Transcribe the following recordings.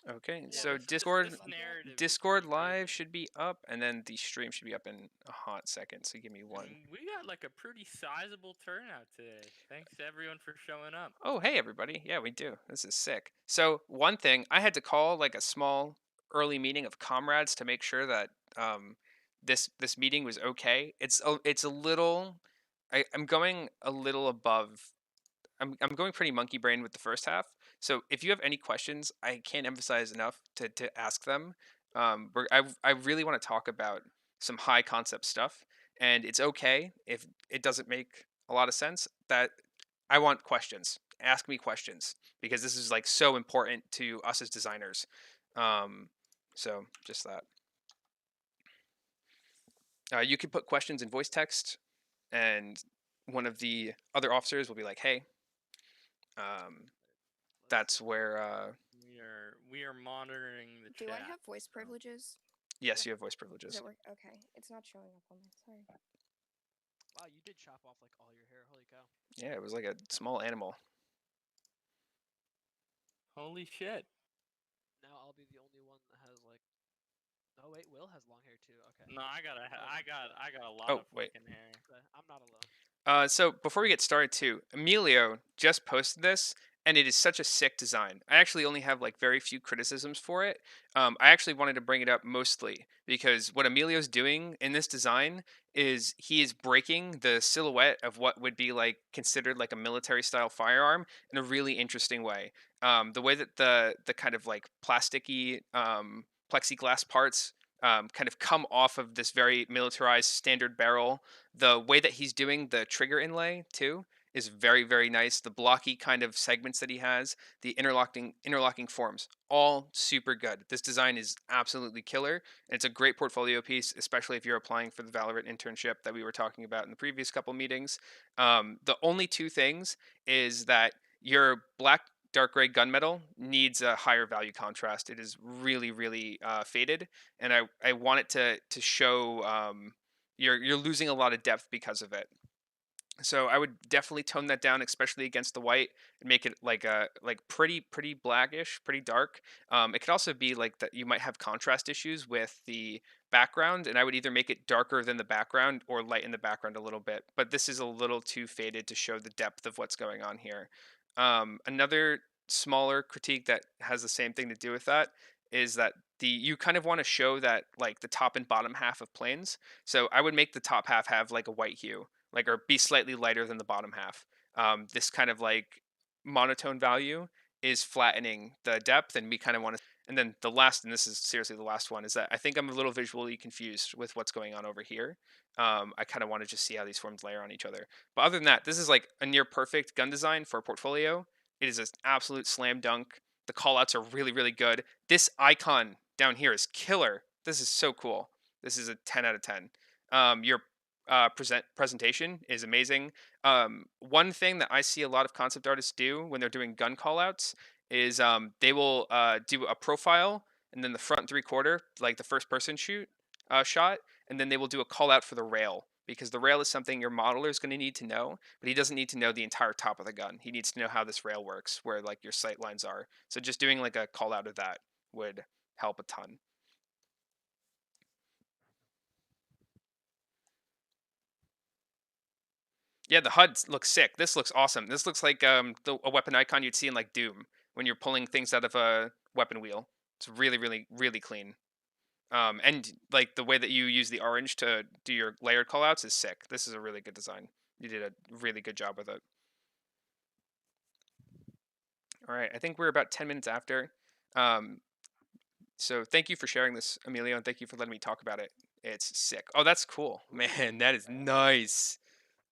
Okay, Yeah, so this narrative is Discord pretty crazy. Live should be up, and then the stream should be up in a hot second. So give me one. And we got like a pretty sizable turnout today. Thanks to everyone for showing up. Oh, hey everybody. Yeah, we do. This is sick. So one thing, I had to call like a small early meeting of comrades to make sure that this meeting was okay. It's a little I'm going a little above. I'm going pretty monkey brain with the first half. So if you have any questions, I can't emphasize enough to ask them. I really want to talk about some high concept stuff, and it's okay if it doesn't make a lot of sense. That I want questions. Ask me questions because this is like so important to us as designers. Um, so just that. You can put questions in voice text, and one of the other officers will be like, "Hey." Um, that's where We are monitoring the Do I chat. have voice privileges? yes, you have voice Does privileges. it work? Okay, it's not showing up on my. Sorry. Wow, you did chop off like all your hair. Holy cow. Yeah, it was like a small animal. Holy shit. Now I'll be the only one that has like. Oh wait, Will has long hair too. Okay. No, I got a lot Oh, of wait. fucking hair. Okay, I'm not alone. So before we get started too, Emilio just posted this, and it is such a sick design. I actually only have like very few criticisms for it. I actually wanted to bring it up mostly because what Emilio's doing in this design is he is breaking the silhouette of what would be like considered like a military style firearm in a really interesting way. The way that the kind of like plasticky plexiglass parts kind of come off of this very militarized standard barrel, the way that he's doing the trigger inlay too is very very nice. The blocky kind of segments that he has, the interlocking forms, all super good. This design is absolutely killer, and it's a great portfolio piece, especially if you're applying for the Valorant internship that we were talking about in the previous couple meetings. The only two things is that your black dark gray gunmetal needs a higher value contrast. It is really really faded, and I want it to show you're losing a lot of depth because of it. So I would definitely tone that down, especially against the white, and make it like a like pretty blackish, pretty dark. It could also be like that you might have contrast issues with the background, and I would either make it darker than the background or lighten the background a little bit. But this is a little too faded to show the depth of what's going on here. Another smaller critique that has the same thing to do with that is that the you kind of want to show that like the top and bottom half of planes. So I would make the top half have like a white hue, like, or be slightly lighter than the bottom half. This kind of like monotone value is flattening the depth, and we kind of want to. And then the last, and this is seriously the last one, is that I think I'm a little visually confused with what's going on over here. I kind of want to just see how these forms layer on each other. But other than that, this is like a near perfect gun design for a portfolio. It is an absolute slam dunk. The callouts are really, really good. This icon down here is killer. This is so cool. This is a 10 out of 10. Your presentation is amazing. One thing that I see a lot of concept artists do when they're doing gun callouts is they will do a profile and then the front three quarter, like the first person shot, and then they will do a call out for the rail because the rail is something your modeler is going to need to know, but he doesn't need to know the entire top of the gun. He needs to know how this rail works, where like your sight lines are. So just doing like a call out of that would help a ton. Yeah, the HUD looks sick. This looks awesome. This looks like a weapon icon you'd see in like Doom when you're pulling things out of a weapon wheel. It's really, really, really clean. And like the way that you use the orange to do your layered callouts is sick. This is a really good design. You did a really good job with it. All right, I think we're about 10 minutes after. Um, so thank you for sharing this, Emilio, and thank you for letting me talk about it. It's sick. Oh, that's cool, man. That is nice.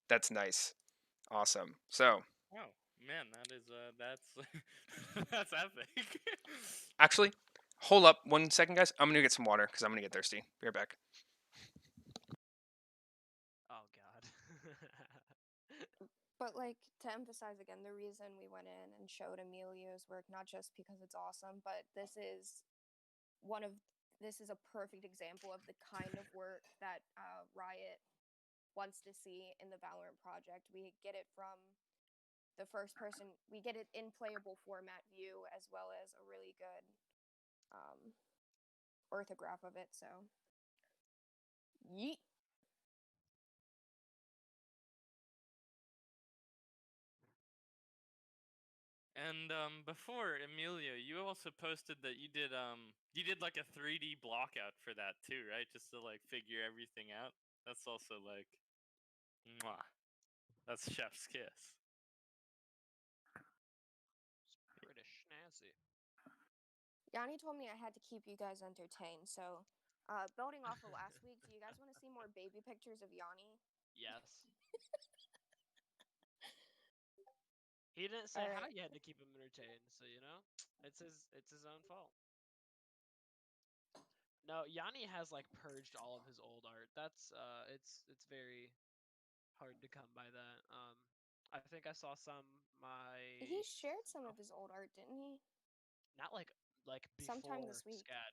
That's nice. Awesome. So Oh man, that is that's that's epic. actually, hold up 1 second, guys. I'm gonna get some water because I'm gonna get thirsty. Be right back. Oh god. But like to emphasize again, the reason we went in and showed Emilio's work, not just because it's awesome, but one of this is a perfect example of the kind of work that Riot wants to see in the Valorant project. We get it from the first person, we get it in playable format view as well as a really good orthograph of it. So, yeet. And before Emilio, you also posted that you did like a 3D block out for that too, right? Just to like figure everything out. That's also like, mwah. That's chef's kiss. It's pretty snazzy. Yanni told me I had to keep you guys entertained. So, building off of last week, do you guys want to see more baby pictures of Yanni? Yes. He didn't say how you had to keep him entertained, so you know, it's his own fault. No, Yanni has like purged all of his old art. That's it's very hard to come by that. I think I saw some He shared some of his old art, didn't he? not like Sometime before this week. SCAD.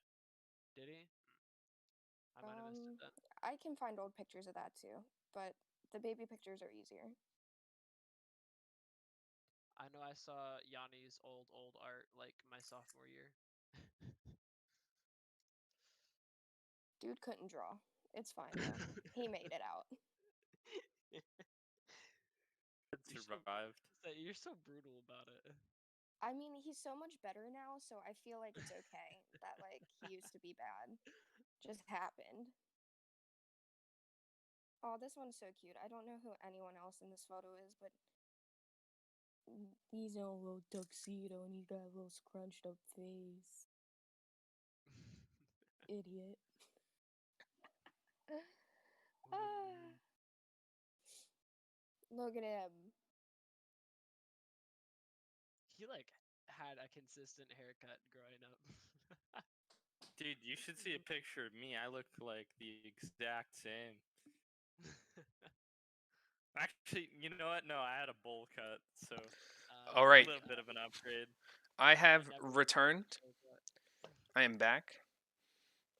Did he? I might have missed it then. I can find old pictures of that too, but the baby pictures are easier. I know I saw Yanni's old art like my sophomore year. Dude couldn't draw. It's fine though. He made it out. It survived. You're so brutal about it. I mean, he's so much better now, so I feel like it's okay that like he used to be bad. Just happened. Oh, this one's so cute. I don't know who anyone else in this photo is, but he's in a little tuxedo and he's got a little scrunched up face. Idiot. Look at him. He like had a consistent haircut growing up. Dude, you should see a picture of me. I look like the exact same. Actually, you know what? No, I had a bowl cut, so All right. a little bit of an upgrade. I have returned. I am back.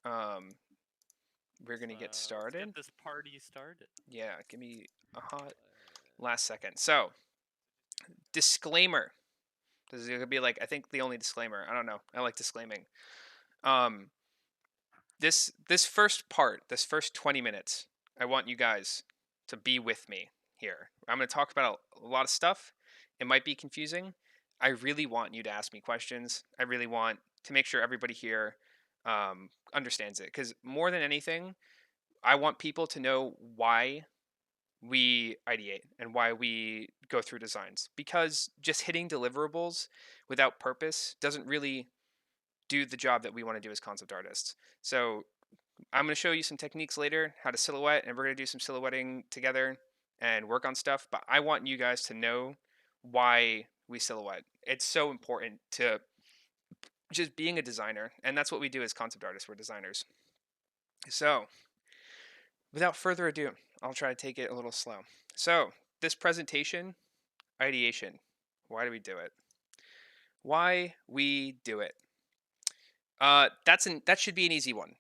We're gonna get started. Let's get this party started. Yeah, give me a hot last second. So, disclaimer. This is gonna be like I think the only disclaimer. I don't know. I like disclaiming. This first part, this first 20 minutes, I want you guys to be with me here. I'm gonna talk about a lot of stuff. It might be confusing. I really want you to ask me questions. I really want to make sure everybody here understands it, because more than anything, I want people to know why we ideate and why we go through designs, because just hitting deliverables without purpose doesn't really do the job that we want to do as concept artists. So I'm going to show you some techniques later, how to silhouette, and we're going to do some silhouetting together and work on stuff. But I want you guys to know why we silhouette. It's so important to just being a designer, and that's what we do as concept artists. We're designers. So without further ado, I'll try to take it a little slow. So this presentation, ideation. Why do we do it? Why we do it. That should be an easy one.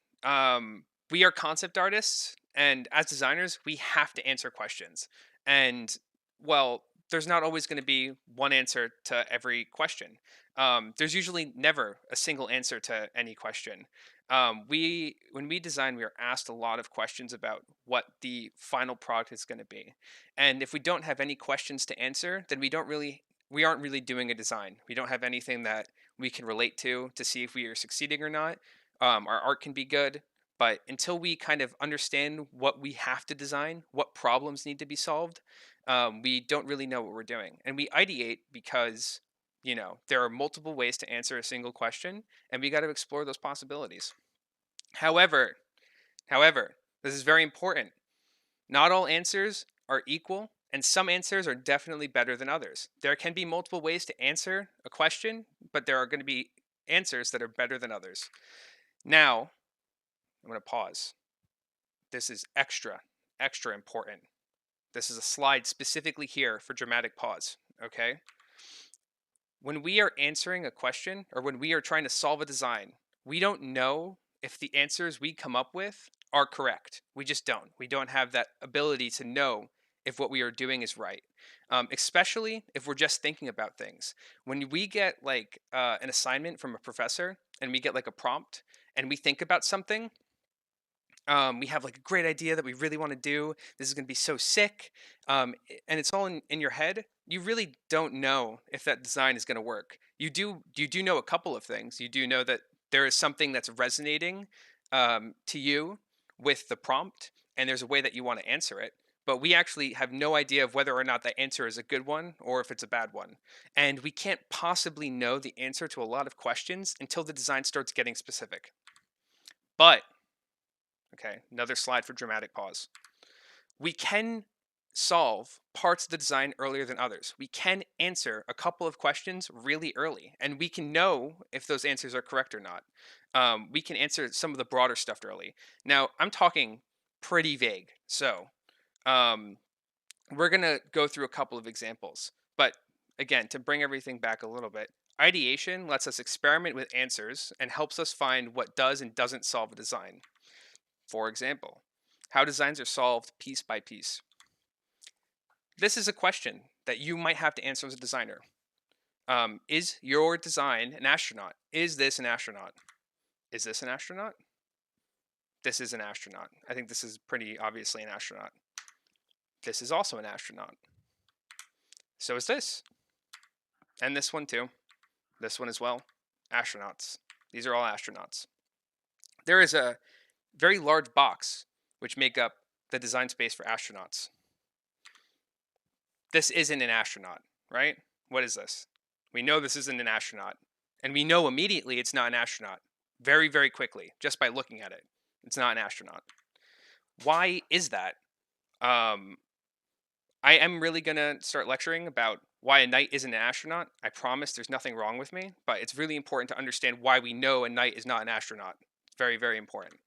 We are concept artists, and as designers, we have to answer questions. And well, there's not always going to be one answer to every question. There's usually never a single answer to any question. When we design, we are asked a lot of questions about what the final product is going to be. And if we don't have any questions to answer, then we aren't really doing a design. We don't have anything that we can relate to see if we are succeeding or not. Our art can be good, but until we kind of understand what we have to design, what problems need to be solved, we don't really know what we're doing. And we ideate because, you know, there are multiple ways to answer a single question, and we got to explore those possibilities. However, this is very important. Not all answers are equal, and some answers are definitely better than others. There can be multiple ways to answer a question, but there are going to be answers that are better than others. Now, I'm going to pause. This is extra important. This is a slide specifically here for dramatic pause, okay? When we are answering a question or when we are trying to solve a design, we don't know if the answers we come up with are correct. We just don't. We don't have that ability to know if what we are doing is right, especially if we're just thinking about things. When we get like an assignment from a professor and we get like a prompt and we think about something, we have like a great idea that we really want to do. This is going to be so sick. And it's all in your head. You really don't know if that design is going to work. You do know a couple of things. You do know that there is something that's resonating to you with the prompt, and there's a way that you want to answer it. But we actually have no idea of whether or not that answer is a good one or if it's a bad one. And we can't possibly know the answer to a lot of questions until the design starts getting specific. But okay, another slide for dramatic pause. We can solve parts of the design earlier than others. We can answer a couple of questions really early, and we can know if those answers are correct or not. We can answer some of the broader stuff early. Now, I'm talking pretty vague, so we're going to go through a couple of examples. But again, to bring everything back a little bit, ideation lets us experiment with answers and helps us find what does and doesn't solve a design. For example, how designs are solved piece by piece. This is a question that you might have to answer as a designer. Is your design an astronaut? Is this an astronaut? Is this an astronaut? This is an astronaut. I think this is pretty obviously an astronaut. This is also an astronaut. So is this. And this one too. This one as well. Astronauts. These are all astronauts. There is a very large box which make up the design space for astronauts. This isn't an astronaut, right? What is this? We know this isn't an astronaut. And we know immediately it's not an astronaut. Very, very quickly, just by looking at it. It's not an astronaut. Why is that? I am really going to start lecturing about why a knight isn't an astronaut. I promise there's nothing wrong with me, but it's really important to understand why we know a knight is not an astronaut. It's very, very important.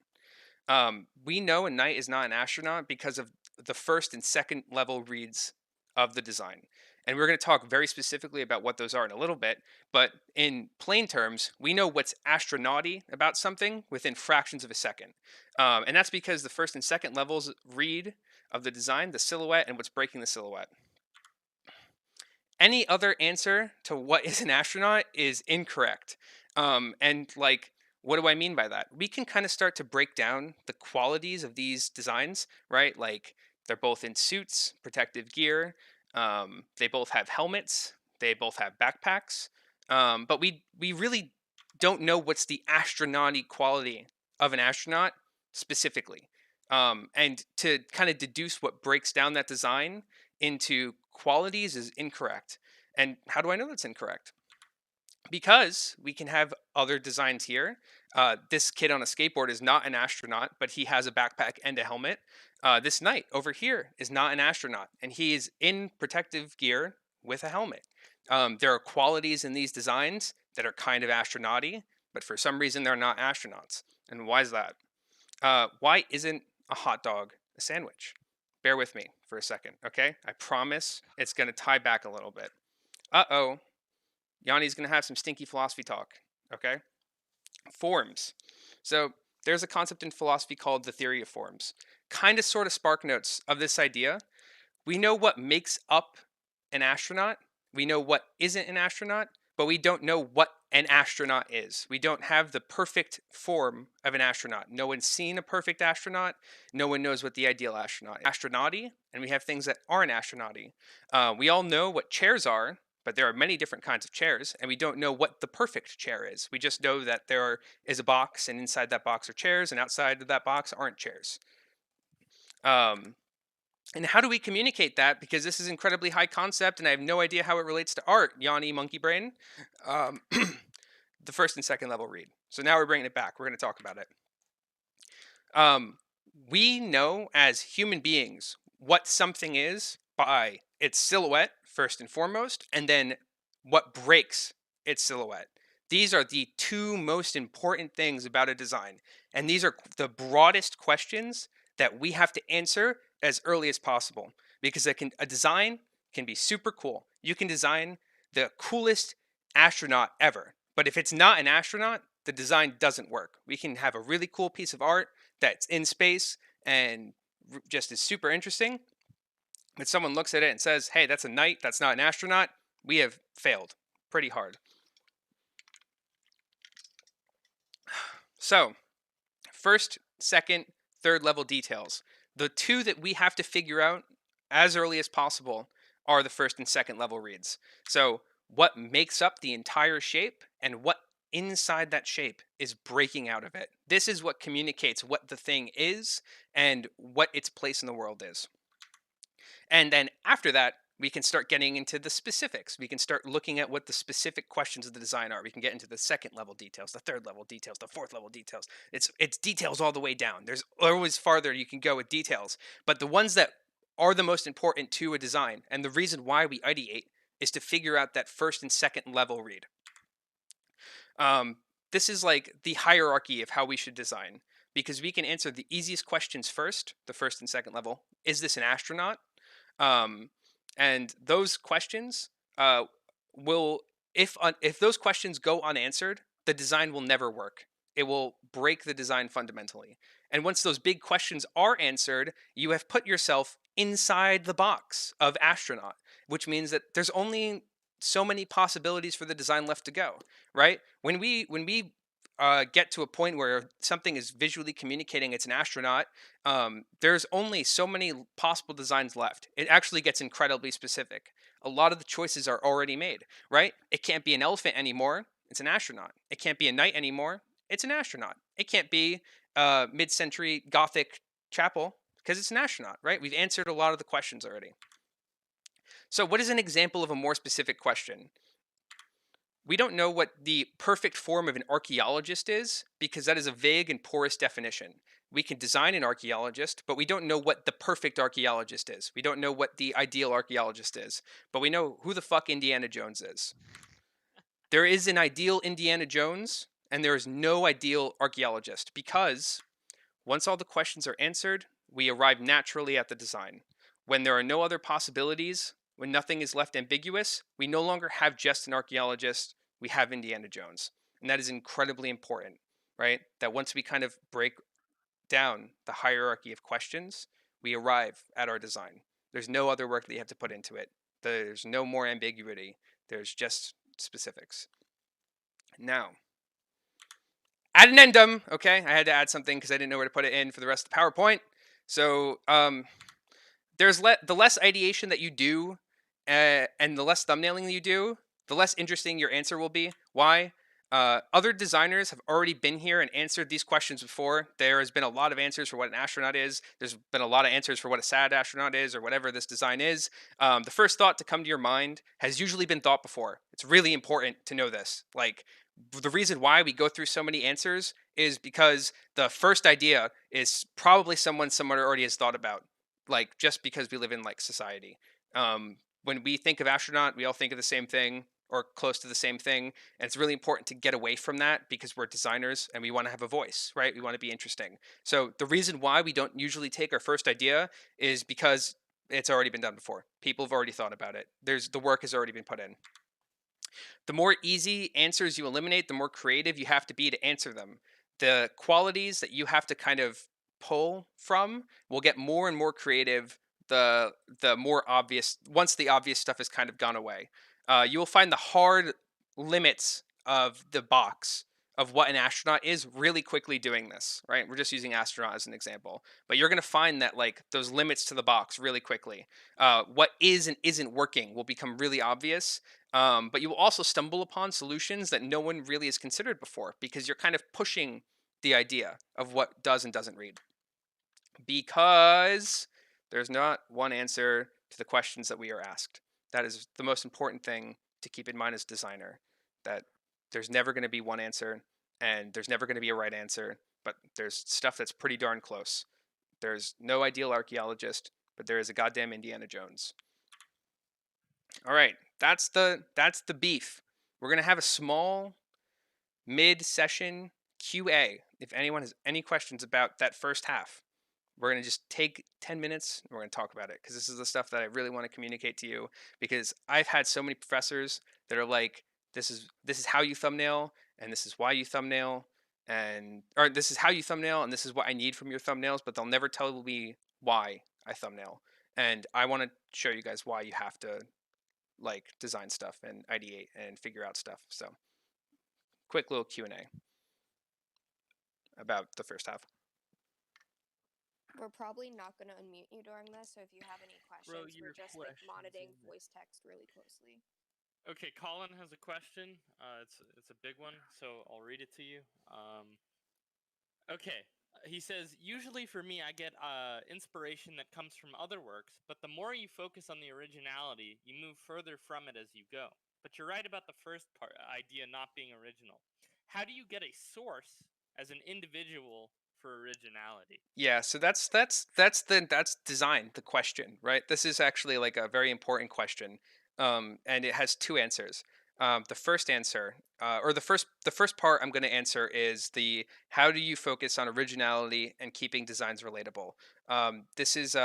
We know a knight is not an astronaut because of the first and second level reads of the design. And we're going to talk very specifically about what those are in a little bit. But in plain terms, we know what's astronauty about something within fractions of a second. And that's because the first and second levels read of the design, the silhouette, and what's breaking the silhouette. Any other answer to what is an astronaut is incorrect. And like, what do I mean by that? We can kind of start to break down the qualities of these designs, right? Like they're both in suits, protective gear. They both have helmets. They both have backpacks. But we really don't know what's the astronauty quality of an astronaut specifically. And to kind of deduce what breaks down that design into qualities is incorrect. And how do I know that's incorrect? Because we can have other designs here. This kid on a skateboard is not an astronaut, but he has a backpack and a helmet. This knight over here is not an astronaut, and he is in protective gear with a helmet. There are qualities in these designs that are kind of astronauty, but for some reason they're not astronauts. And why is that? Why isn't a hot dog a sandwich? Bear with me for a second, okay? I promise it's going to tie back a little bit. Uh-oh. Yanni's going to have some stinky philosophy talk, okay? Forms. So there's a concept in philosophy called the theory of forms. Kind of sort of spark notes of this idea. We know what makes up an astronaut. We know what isn't an astronaut, but we don't know what an astronaut is. We don't have the perfect form of an astronaut. No one's seen a perfect astronaut. No one knows what the ideal astronaut is. Astronauty, and we have things that aren't astronauty. We all know what chairs are, but there are many different kinds of chairs, and we don't know what the perfect chair is. We just know that there is a box, and inside that box are chairs, and outside of that box aren't chairs. And how do we communicate that? Because this is incredibly high concept, and I have no idea how it relates to art, Yanni Monkey Brain. The first and second level read. So now we're bringing it back. We're going to talk about it. We know as human beings what something is by its silhouette, first and foremost, and then what breaks its silhouette. These are the two most important things about a design. And these are the broadest questions that we have to answer as early as possible. Because a design can be super cool. You can design the coolest astronaut ever. But if it's not an astronaut, the design doesn't work. We can have a really cool piece of art that's in space and just is super interesting. When someone looks at it and says, hey, that's a knight, that's not an astronaut, we have failed pretty hard. So, first, second, third level details. The two that we have to figure out as early as possible are the first and second level reads. So, what makes up the entire shape and what inside that shape is breaking out of it. This is what communicates what the thing is and what its place in the world is. And then after that, we can start getting into the specifics. We can start looking at what the specific questions of the design are. We can get into the second level details, the third level details, the fourth level details. It's details all the way down. There's always farther you can go with details, but the ones that are the most important to a design and the reason why we ideate is to figure out that first and second level read. This is like the hierarchy of how we should design because we can answer the easiest questions first, the first and second level. Is this an astronaut? And those questions will, if those questions go unanswered, the design will never work. It will break the design fundamentally. And once those big questions are answered, you have put yourself inside the box of astronaut, which means that there's only so many possibilities for the design left to go, right? When we get to a point where something is visually communicating it's an astronaut, there's only so many possible designs left. It actually gets incredibly specific. A lot of the choices are already made, right? It can't be an elephant anymore. It's an astronaut. It can't be a knight anymore. It's an astronaut. It can't be a mid-century Gothic chapel because it's an astronaut, right? We've answered a lot of the questions already. So what is an example of a more specific question? We don't know what the perfect form of an archaeologist is because that is a vague and porous definition. We can design an archaeologist, but we don't know what the perfect archaeologist is. We don't know what the ideal archaeologist is, but we know who the fuck Indiana Jones is. There is an ideal Indiana Jones, and there is no ideal archaeologist because once all the questions are answered, we arrive naturally at the design. When there are no other possibilities, when nothing is left ambiguous, we no longer have just an archaeologist, we have Indiana Jones. And that is incredibly important, right? That once we kind of break down the hierarchy of questions, we arrive at our design. There's no other work that you have to put into it. There's no more ambiguity. There's just specifics. Now, addendum, okay? I had to add something because I didn't know where to put it in for the rest of the PowerPoint. So there's the less ideation that you do and the less thumbnailing that you do, the less interesting your answer will be. Why? Other designers have already been here and answered these questions before. There has been a lot of answers for what an astronaut is. There's been a lot of answers for what a SCAD astronaut is or whatever this design is. The first thought to come to your mind has usually been thought before. It's really important to know this. Like, the reason why we go through so many answers is because the first idea is probably someone already has thought about, like, just because we live in like society. When we think of astronaut, we all think of the same thing or close to the same thing. And it's really important to get away from that because we're designers and we want to have a voice, right? We want to be interesting. So the reason why we don't usually take our first idea is because it's already been done before. People have already thought about it. The work has already been put in. The more easy answers you eliminate, the more creative you have to be to answer them. The qualities that you have to kind of pull from will get more and more creative the more obvious, once the obvious stuff has kind of gone away. You will find the hard limits of the box of what an astronaut is really quickly doing this, right? We're just using astronaut as an example, but you're going to find that like those limits to the box really quickly. What is and isn't working will become really obvious, but you will also stumble upon solutions that no one really has considered before because you're kind of pushing the idea of what does and doesn't read. Because there's not one answer to the questions that we are asked. That is the most important thing to keep in mind as a designer, that there's never going to be one answer and there's never going to be a right answer, but there's stuff that's pretty darn close. There's no ideal archaeologist, but there is a goddamn Indiana Jones. All right, that's the beef. We're going to have a small mid-session QA if anyone has any questions about that first half. We're going to just take 10 minutes and we're going to talk about it because this is the stuff that I really want to communicate to you, because I've had so many professors that are like, this is how you thumbnail and this is why you thumbnail, and or this is how you thumbnail and this is what I need from your thumbnails, but they'll never tell me why I thumbnail. And I want to show you guys why you have to like design stuff and ideate and figure out stuff. So quick little Q&A about the first half. We're probably not going to unmute you during this, so if you have any questions, we're just like monitoring voice text really closely. Okay, Colin has a question. It's a big one, so I'll read it to you. Okay, he says, usually for me, I get inspiration that comes from other works, but the more you focus on the originality, you move further from it as you go. But you're right about the first idea not being original. How do you get a source as an individual for originality? Yeah, so that's design, the question, right? This is actually like a very important question, and it has two answers. The first answer, or the first part I'm going to answer is the how do you focus on originality and keeping designs relatable. This is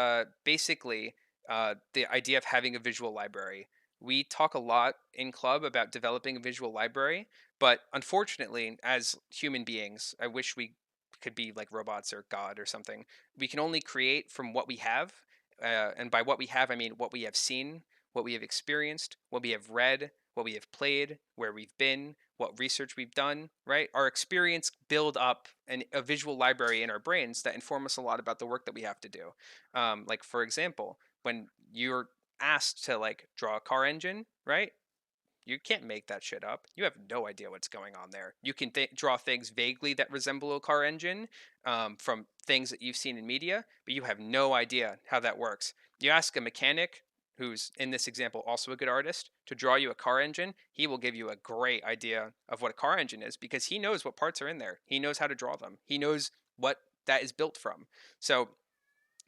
basically the idea of having a visual library. We talk a lot in club about developing a visual library, but unfortunately, as human beings, I wish we could be like robots or God or something. We can only create from what we have. And by what we have, I mean what we have seen, what we have experienced, what we have read, what we have played, where we've been, what research we've done, right? Our experience build up a visual library in our brains that inform us a lot about the work that we have to do. Like, for example, when you're asked to like draw a car engine, right? You can't make that shit up. You have no idea what's going on there. You can draw things vaguely that resemble a car engine from things that you've seen in media, but you have no idea how that works. You ask a mechanic, who's in this example also a good artist, to draw you a car engine, he will give you a great idea of what a car engine is because he knows what parts are in there. He knows how to draw them. He knows what that is built from. So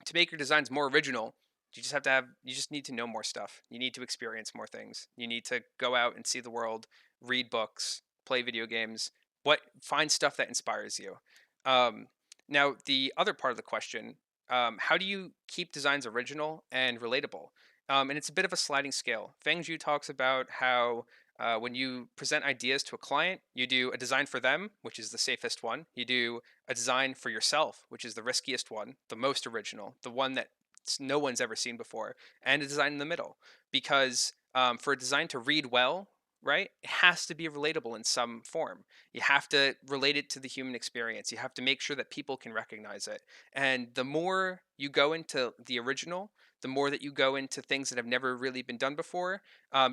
to make your designs more original, you just need to know more stuff. You need to experience more things. You need to go out and see the world, read books, play video games, find stuff that inspires you. Now the other part of the question, how do you keep designs original and relatable? And it's a bit of a sliding scale. Feng Zhu talks about how when you present ideas to a client, you do a design for them, which is the safest one. You do a design for yourself, which is the riskiest one, the most original, the one that no one's ever seen before, and a design in the middle. Because for a design to read well, right, it has to be relatable in some form. You have to relate it to the human experience. You have to make sure that people can recognize it. And the more you go into the original, the more that you go into things that have never really been done before,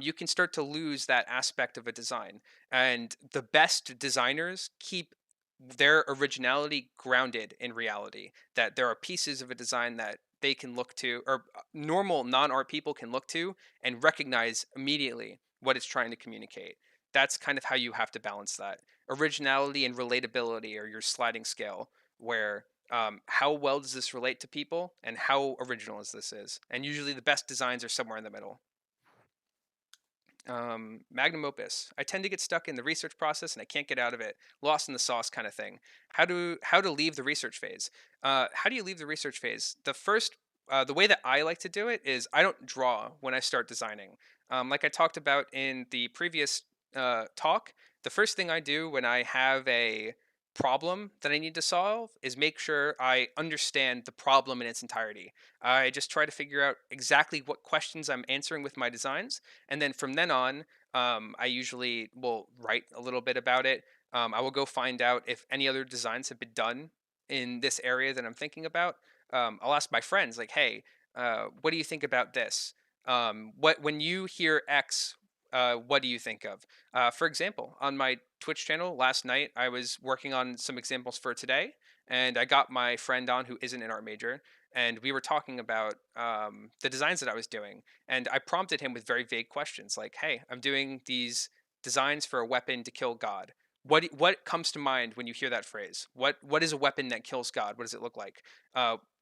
you can start to lose that aspect of a design. And the best designers keep their originality grounded in reality, that there are pieces of a design that they can look to, or normal non-art people can look to and recognize immediately what it's trying to communicate. That's kind of how you have to balance that. Originality and relatability are your sliding scale, where how well does this relate to people and how original is this is. And usually the best designs are somewhere in the middle. Magnum opus. I tend to get stuck in the research process and I can't get out of it. Lost in the sauce kind of thing. How to leave the research phase? How do you leave the research phase? The way that I like to do it is I don't draw when I start designing. Like I talked about in the previous talk, the first thing I do when I have a problem that I need to solve is make sure I understand the problem in its entirety. I just try to figure out exactly what questions I'm answering with my designs, and then from then on, I usually will write a little bit about it. I will go find out if any other designs have been done in this area that I'm thinking about. I'll ask my friends, like, "Hey, what do you think about this? What when you hear X, what do you think of?" For example, on my Twitch channel last night, I was working on some examples for today, and I got my friend on who isn't an art major, and we were talking about the designs that I was doing. And I prompted him with very vague questions like, "Hey, I'm doing these designs for a weapon to kill God. What comes to mind when you hear that phrase? What is a weapon that kills God? What does it look like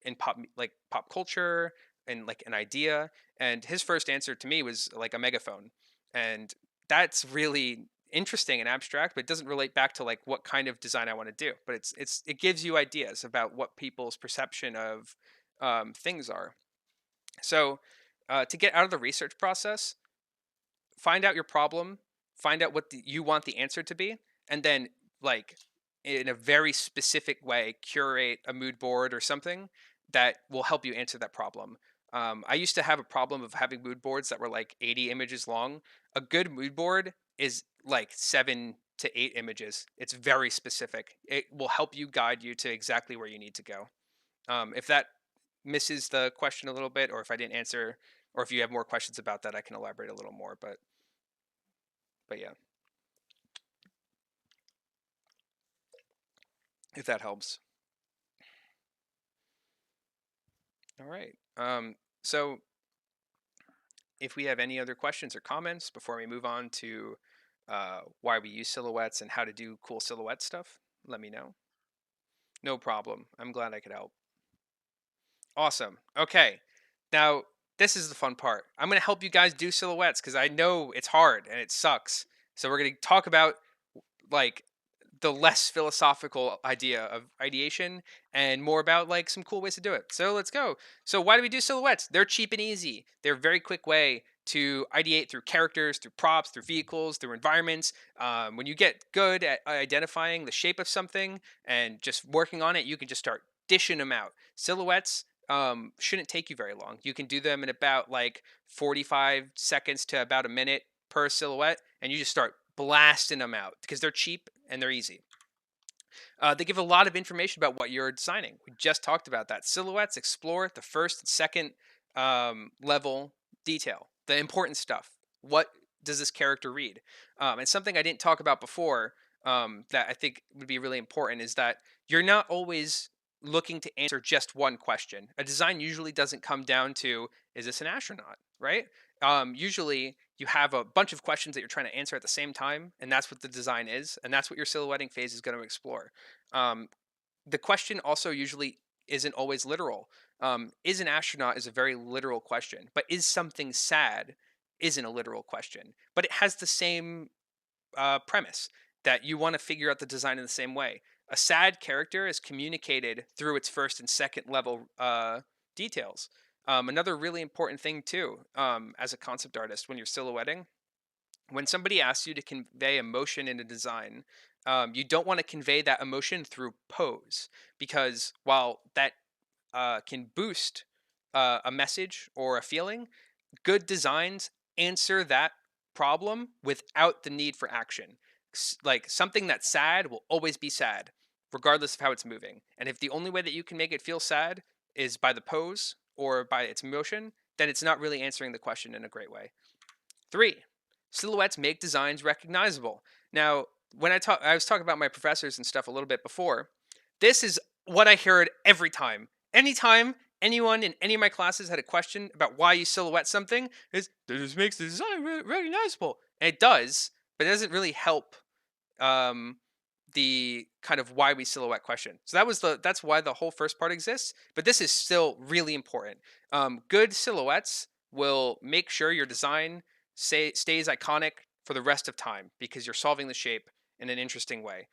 in pop culture and like an idea?" And his first answer to me was like a megaphone, and that's really interesting and abstract, but it doesn't relate back to like what kind of design I want to do. But it gives you ideas about what people's perception of things are. So to get out of the research process, find out your problem, find out what you want the answer to be, and then like in a very specific way curate a mood board or something that will help you answer that problem. I used to have a problem of having mood boards that were like 80 images long. A good mood board is like 7 to 8 images. It's very specific. It will help you guide you to exactly where you need to go. If that misses the question a little bit, or if I didn't answer, or if you have more questions about that, I can elaborate a little more. But yeah, if that helps. All right. So if we have any other questions or comments before we move on to why we use silhouettes and how to do cool silhouette stuff, let me know. No problem. I'm glad I could help. Awesome. Okay. Now, this is the fun part. I'm going to help you guys do silhouettes because I know it's hard and it sucks. So we're going to talk about like the less philosophical idea of ideation and more about like some cool ways to do it. So let's go. So why do we do silhouettes? They're cheap and easy. They're a very quick way to ideate through characters, through props, through vehicles, through environments. When you get good at identifying the shape of something and just working on it, you can just start dishing them out. Silhouettes shouldn't take you very long. You can do them in about like 45 seconds to about a minute per silhouette, and you just start blasting them out because they're cheap and they're easy. They give a lot of information about what you're designing. We just talked about that. Silhouettes explore the first and second level detail, the important stuff. What does this character read? And something I didn't talk about before that I think would be really important is that you're not always looking to answer just one question. A design usually doesn't come down to, is this an astronaut, right? Usually you have a bunch of questions that you're trying to answer at the same time, and that's what the design is, and that's what your silhouetting phase is going to explore. Um, the question also usually isn't always literal. Is an astronaut is a very literal question, but is something sad isn't a literal question, but it has the same premise that you want to figure out the design in the same way. A sad character is communicated through its first and second level details. Another really important thing too, as a concept artist, when you're silhouetting, when somebody asks you to convey emotion in a design, you don't want to convey that emotion through pose, because while that can boost a message or a feeling, good designs answer that problem without the need for action. Like something that's sad will always be sad, regardless of how it's moving. And if the only way that you can make it feel sad is by the pose or by its motion, then it's not really answering the question in a great way. 3, silhouettes make designs recognizable. Now, when I was talking about my professors and stuff a little bit before. This is what I heard every time. Anytime anyone in any of my classes had a question about why you silhouette something, is this makes the design recognizable, and it does, but it doesn't really help um, the kind of why we silhouette question. So that's why the whole first part exists. But this is still really important. Good silhouettes will make sure your design stays iconic for the rest of time because you're solving the shape in an interesting way.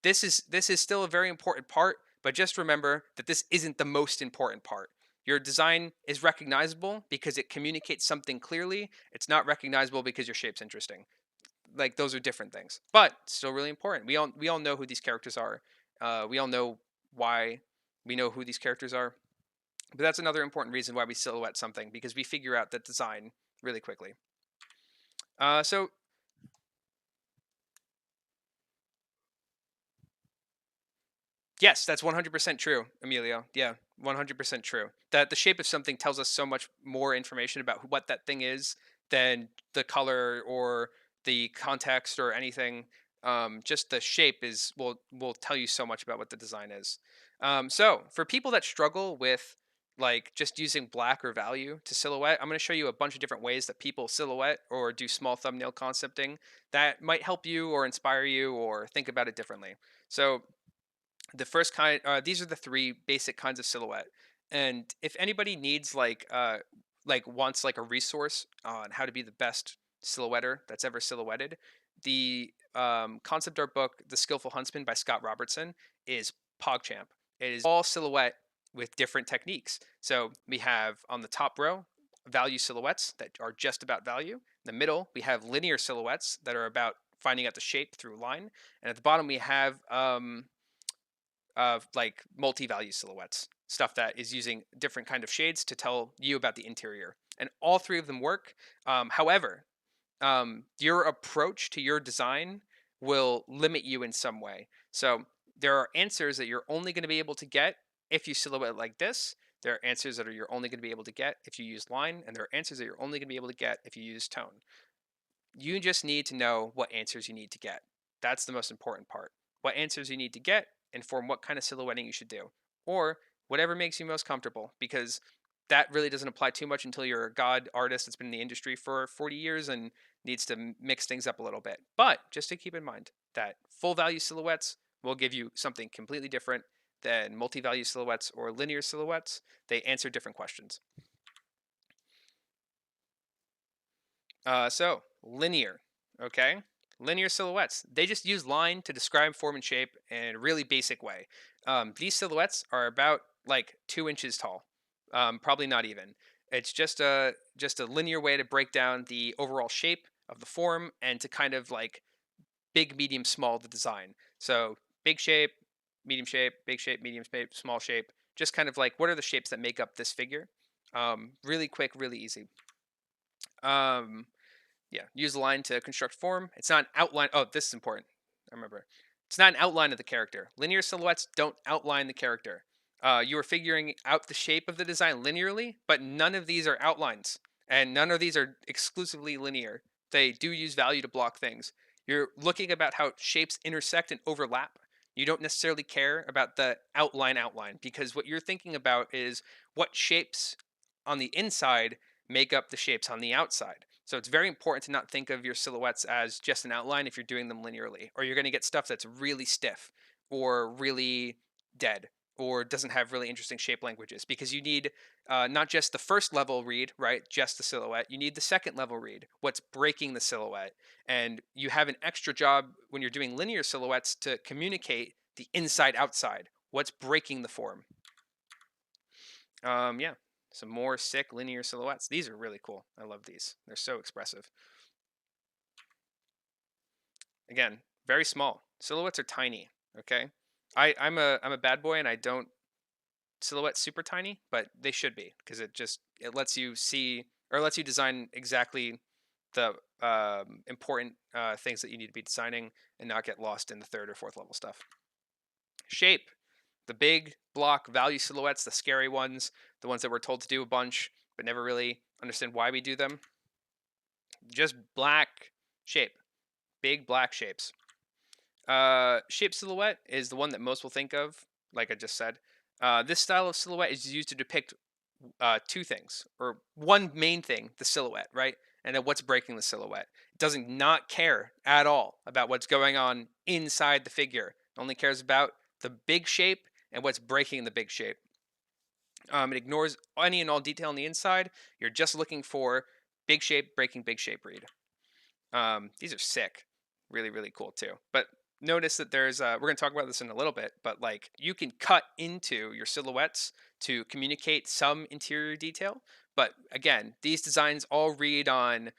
This is still a very important part, but just remember that this isn't the most important part. Your design is recognizable because it communicates something clearly. It's not recognizable because your shape's interesting. Like those are different things, but still really important. We all know who these characters are. We all know why we know who these characters are. But that's another important reason why we silhouette something, because we figure out that design really quickly. So yes, that's 100% true, Emilio. Yeah, 100% true. That the shape of something tells us so much more information about what that thing is than the color or the context or anything. Just the shape will tell you so much about what the design is. So for people that struggle with like just using black or value to silhouette, I'm going to show you a bunch of different ways that people silhouette or do small thumbnail concepting that might help you or inspire you or think about it differently. So the first kind, these are the 3 basic kinds of silhouette, and if anybody needs like wants like a resource on how to be the best silhouetter that's ever silhouetted, the concept art book The Skillful Huntsman by Scott Robertson is PogChamp. It is all silhouette with different techniques. So we have on the top row value silhouettes that are just about value. In the middle we have linear silhouettes that are about finding out the shape through line, and at the bottom we have like multi-value silhouettes. stuff that is using different kind of shades to tell you about the interior. And all three of them work. However, your approach to your design will limit you in some way. So there are answers that you're only going to be able to get if you silhouette like this. There are answers that you're only going to be able to get if you use line, and there are answers that you're only going to be able to get if you use tone. You just need to know what answers you need to get. That's the most important part. What answers you need to get inform what kind of silhouetting you should do, or whatever makes you most comfortable, because that really doesn't apply too much until you're a god artist that's been in the industry for 40 years and needs to mix things up a little bit. But just to keep in mind that full value silhouettes will give you something completely different than multi-value silhouettes or linear silhouettes. They answer different questions. So linear, okay? Linear silhouettes. They just use line to describe form and shape in a really basic way. These silhouettes are about like 2 inches tall, probably not even. It's just a linear way to break down the overall shape of the form and to kind of like big, medium, small the design. So big shape, big shape, medium shape, small shape. Just kind of like what are the shapes that make up this figure? Really quick, really easy. Yeah, use a line to construct form. It's not an outline. Oh, this is important. I remember. It's not an outline of the character. Linear silhouettes don't outline the character. You are figuring out the shape of the design linearly, but none of these are outlines, and none of these are exclusively linear. They do use value to block things. You're looking about how shapes intersect and overlap. You don't necessarily care about the outline because what you're thinking about is what shapes on the inside make up the shapes on the outside. So it's very important to not think of your silhouettes as just an outline if you're doing them linearly, or you're going to get stuff that's really stiff or really dead or doesn't have really interesting shape languages, because you need not just the first level read, right? Just the silhouette. You need the second level read, what's breaking the silhouette. And you have an extra job when you're doing linear silhouettes to communicate the inside outside, what's breaking the form. Yeah, some more sick linear silhouettes. These are really cool. I love these. They're so expressive. Again, very small. Silhouettes are tiny, okay? I'm a bad boy and I don't silhouette super tiny, but they should be, because it lets you see or lets you design exactly the important things that you need to be designing and not get lost in the third or fourth level stuff. Shape. The big block value silhouettes, the scary ones, the ones that we're told to do a bunch but never really understand why we do them. Just black shape. Big black shapes. Shape silhouette is the one that most will think of, like I just said. This style of silhouette is used to depict two things, or one main thing, the silhouette, right? And then what's breaking the silhouette. It doesn't not care at all about what's going on inside the figure. It only cares about the big shape and what's breaking the big shape. It ignores any and all detail on the inside. You're just looking for big shape breaking big shape read. These are sick. Really, really cool too. But notice that there's, we're going to talk about this in a little bit, but like you can cut into your silhouettes to communicate some interior detail. But again, these designs all read on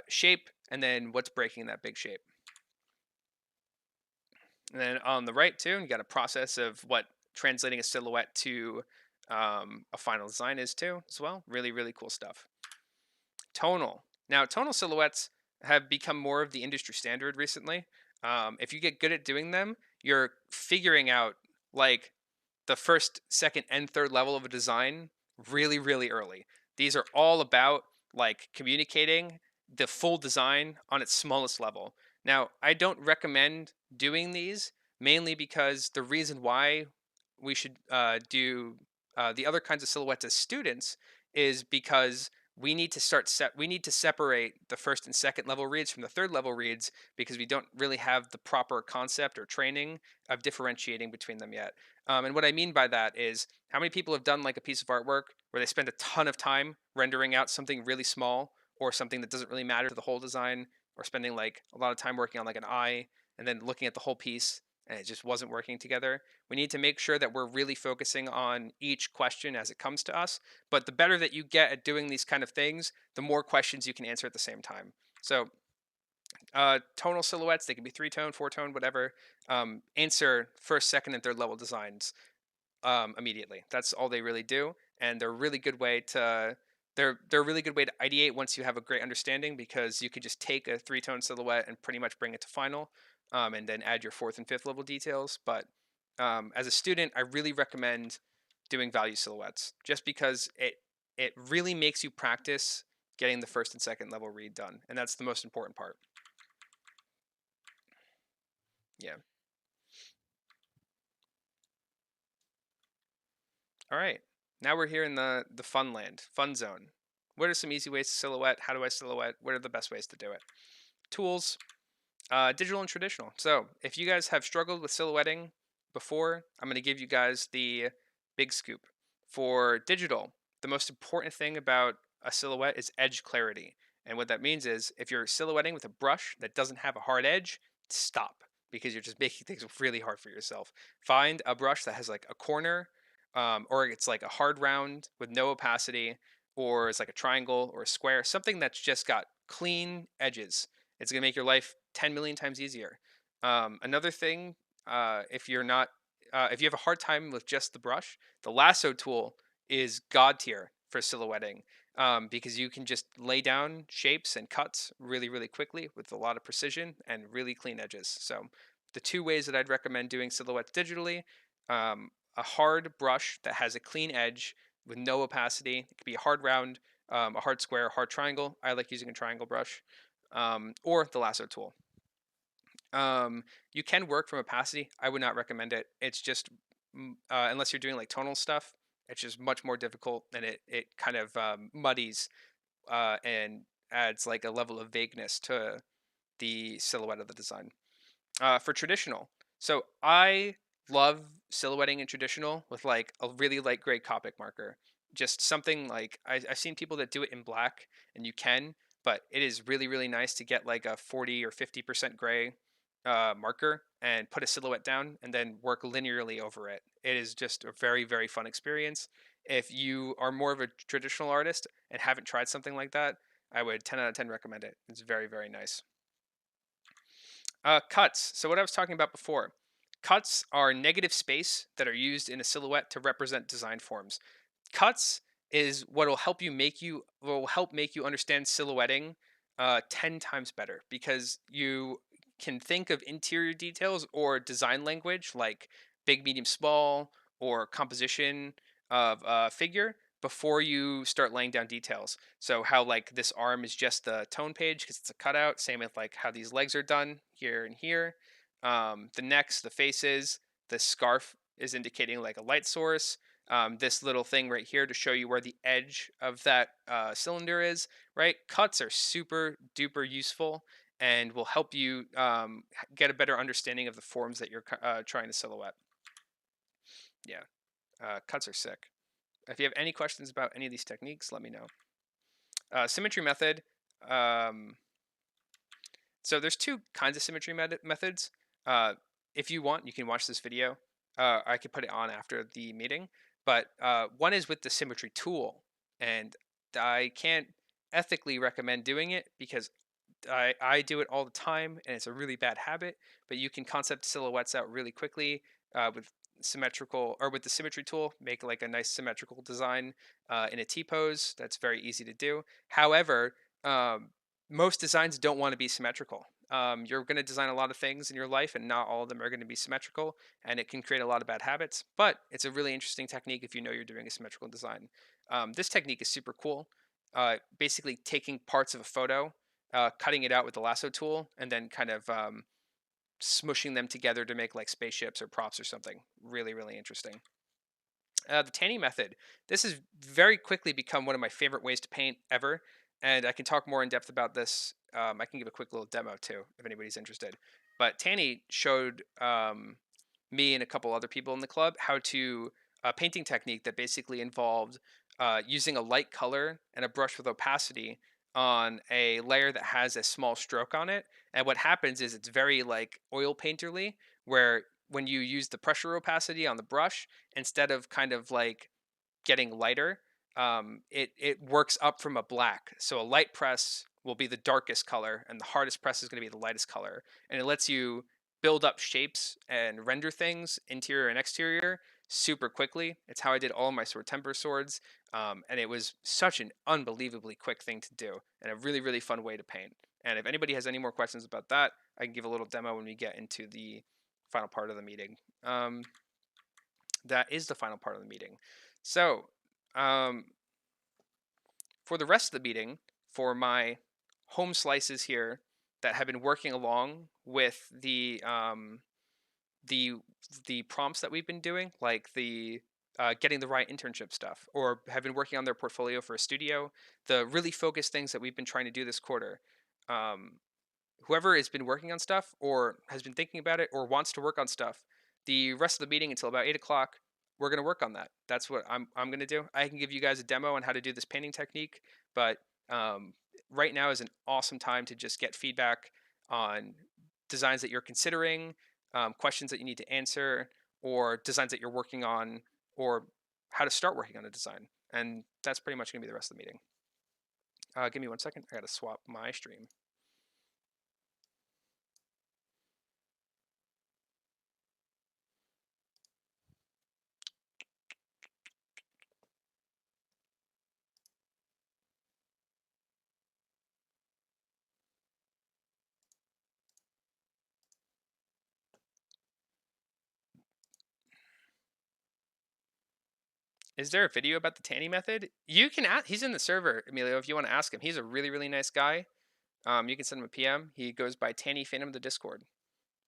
shape and then what's breaking that big shape. And then on the right too, you got a process of what translating a silhouette to a final design is too, as well. Really, really cool stuff. Tonal. Now, tonal silhouettes have become more of the industry standard recently. If you get good at doing them, you're figuring out like the first, second, and third level of a design really, really early. These are all about like communicating the full design on its smallest level. Now, I don't recommend doing these mainly because the reason why we should do the other kinds of silhouettes as students is because we need to we need to separate the first and second level reads from the third level reads, because we don't really have the proper concept or training of differentiating between them yet. And what I mean by that is, how many people have done like a piece of artwork where they spend a ton of time rendering out something really small or something that doesn't really matter to the whole design, or spending like a lot of time working on like an eye and then looking at the whole piece and it just wasn't working together. We need to make sure that we're really focusing on each question as it comes to us. But the better that you get at doing these kind of things, the more questions you can answer at the same time. So tonal silhouettes, they can be 3-tone, 4-tone, whatever. Answer first, second, and third level designs. immediately. That's all they really do, and they're a really good way to they're a really good way to ideate once you have a great understanding, because you could just take a three-tone silhouette and pretty much bring it to final, and then add your fourth and fifth level details. But as a student, I really recommend doing value silhouettes, just because it really makes you practice getting the first and second level read done, and that's the most important part. Yeah. All right. Now we're here in the fun land, fun zone. What are some easy ways to silhouette? How do I silhouette? What are the best ways to do it? Tools, digital and traditional. So if you guys have struggled with silhouetting before, I'm going to give you guys the big scoop. For digital, the most important thing about a silhouette is edge clarity. And what that means is, if you're silhouetting with a brush that doesn't have a hard edge, stop, because you're just making things really hard for yourself. Find a brush that has like a corner, or it's like a hard round with no opacity, or it's like a triangle or a square, something that's just got clean edges. It's going to make your life 10 million times easier. Another thing, if you're not, if you have a hard time with just the brush, the lasso tool is god tier for silhouetting, because you can just lay down shapes and cuts really, really quickly with a lot of precision and really clean edges. So, the two ways that I'd recommend doing silhouettes digitally, a hard brush that has a clean edge with no opacity. It could be a hard round, a hard square, a hard triangle. I like using a triangle brush, or the lasso tool. You can work from opacity. I would not recommend it. It's just, unless you're doing like tonal stuff, it's just much more difficult, and it kind of muddies and adds like a level of vagueness to the silhouette of the design. For traditional, so I love silhouetting in traditional with like a really light gray Copic marker. Just something like I've seen people that do it in black, and you can, but it is really, really nice to get like a 40 or 50% gray marker and put a silhouette down and then work linearly over it. It is just a very, very fun experience. If you are more of a traditional artist and haven't tried something like that, I would 10 out of 10 recommend it. It's very, very nice. Cuts. So what I was talking about before. Cuts are negative space that are used in a silhouette to represent design forms. Cuts is what will help make you understand silhouetting 10 times better, because you can think of interior details or design language like big, medium, small, or composition of a figure before you start laying down details. So how like this arm is just the tone page because it's a cutout. Same with like how these legs are done here and here. The necks, the faces, the scarf is indicating like a light source. This little thing right here to show you where the edge of that cylinder is, right? Cuts are super duper useful and will help you get a better understanding of the forms that you're trying to silhouette. Yeah, cuts are sick. If you have any questions about any of these techniques, let me know. Symmetry method. Um, so there's two kinds of symmetry methods. If you want, you can watch this video. I could put it on after the meeting. But one is with the symmetry tool, and I can't ethically recommend doing it because I do it all the time, and it's a really bad habit. But you can concept silhouettes out really quickly with symmetrical, or with the symmetry tool. Make like a nice symmetrical design in a T pose. That's very easy to do. However, most designs don't want to be symmetrical. You're going to design a lot of things in your life, and not all of them are going to be symmetrical, and it can create a lot of bad habits. But it's a really interesting technique if you know you're doing a symmetrical design. This technique is super cool. Basically, taking parts of a photo, cutting it out with the lasso tool, and then kind of smushing them together to make like spaceships or props or something. Really, really interesting. The Tanney Method. This has very quickly become one of my favorite ways to paint ever, and I can talk more in depth about this. I can give a quick little demo too, if anybody's interested. But Tanney showed me and a couple other people in the club how to a painting technique that basically involved using a light color and a brush with opacity on a layer that has a small stroke on it. And what happens is it's very like oil painterly, where when you use the pressure opacity on the brush, instead of kind of like getting lighter, it works up from a black. So a light press will be the darkest color, and the hardest press is going to be the lightest color, and it lets you build up shapes and render things, interior and exterior, super quickly. It's how I did all my sword temper swords, and it was such an unbelievably quick thing to do, and a really, really fun way to paint. And if anybody has any more questions about that, I can give a little demo when we get into the final part of the meeting. That is the final part of the meeting. So, for the rest of the meeting, for my home slices here that have been working along with the the prompts that we've been doing, like the getting the right internship stuff, or have been working on their portfolio for a studio, the really focused things that we've been trying to do this quarter. Um, Whoever has been working on stuff or has been thinking about it or wants to work on stuff, the rest of the meeting until about 8 o'clock, we're going to work on that. That's what I'm going to do. I can give you guys a demo on how to do this painting technique, but um, right now is an awesome time to just get feedback on designs that you're considering, questions that you need to answer, or designs that you're working on, or how to start working on a design. And that's pretty much going to be the rest of the meeting. Give me 1 second. I got to swap my stream. Is there a video about the Tanney Method? You can ask. He's in the server, Emilio. If you want to ask him, he's a really, really nice guy. You can send him a PM. He goes by Tanney Phantom the Discord.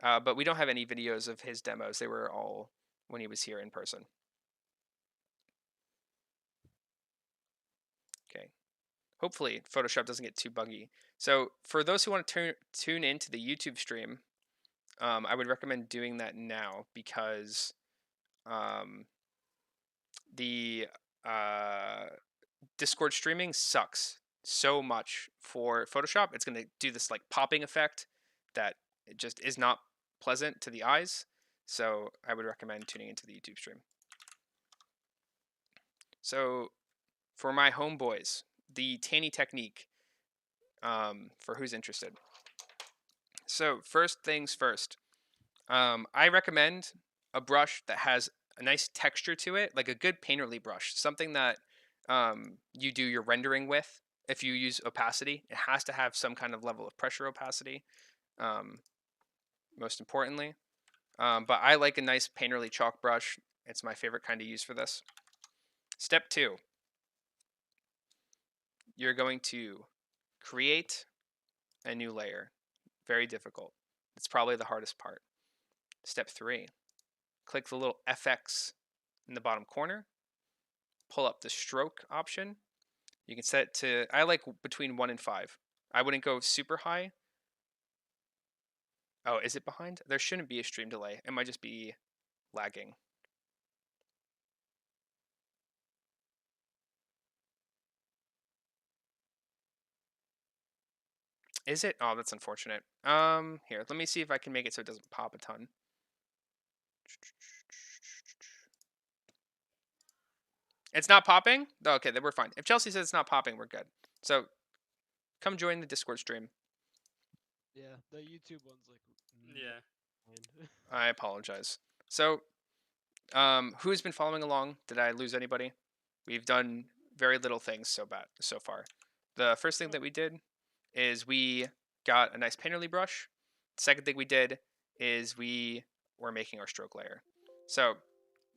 But we don't have any videos of his demos. They were all when he was here in person. Okay. Hopefully, Photoshop doesn't get too buggy. So for those who want to tune into the YouTube stream, I would recommend doing that now because the Discord streaming sucks so much for Photoshop. It's going to do this like popping effect that it just is not pleasant to the eyes. So I would recommend tuning into the YouTube stream. So for my homeboys, the Tanney technique, for who's interested. So first things first, I recommend a brush that has a nice texture to it, like a good painterly brush, something that you do your rendering with. If you use opacity, it has to have some kind of level of pressure opacity, most importantly. But I like a nice painterly chalk brush. It's my favorite kind to use for this. Step 2, you're going to create a new layer. Very difficult. It's probably the hardest part. Step 3, click the little FX in the bottom corner, pull up the stroke option. You can set it to, I like between 1 and 5. I wouldn't go super high. Oh, is it behind? There shouldn't be a stream delay. It might just be lagging. Is it? Oh, that's unfortunate. Here, let me see if I can make it so it doesn't pop a ton. It's not popping? Okay, then we're fine. If Chelsea says it's not popping, we're good. So, come join the Discord stream. Yeah, the YouTube one's like. Yeah. I apologize. So, who's been following along? Did I lose anybody? We've done very little things so far. The first thing that we did is we got a nice painterly brush. The second thing we did is we were making our stroke layer. So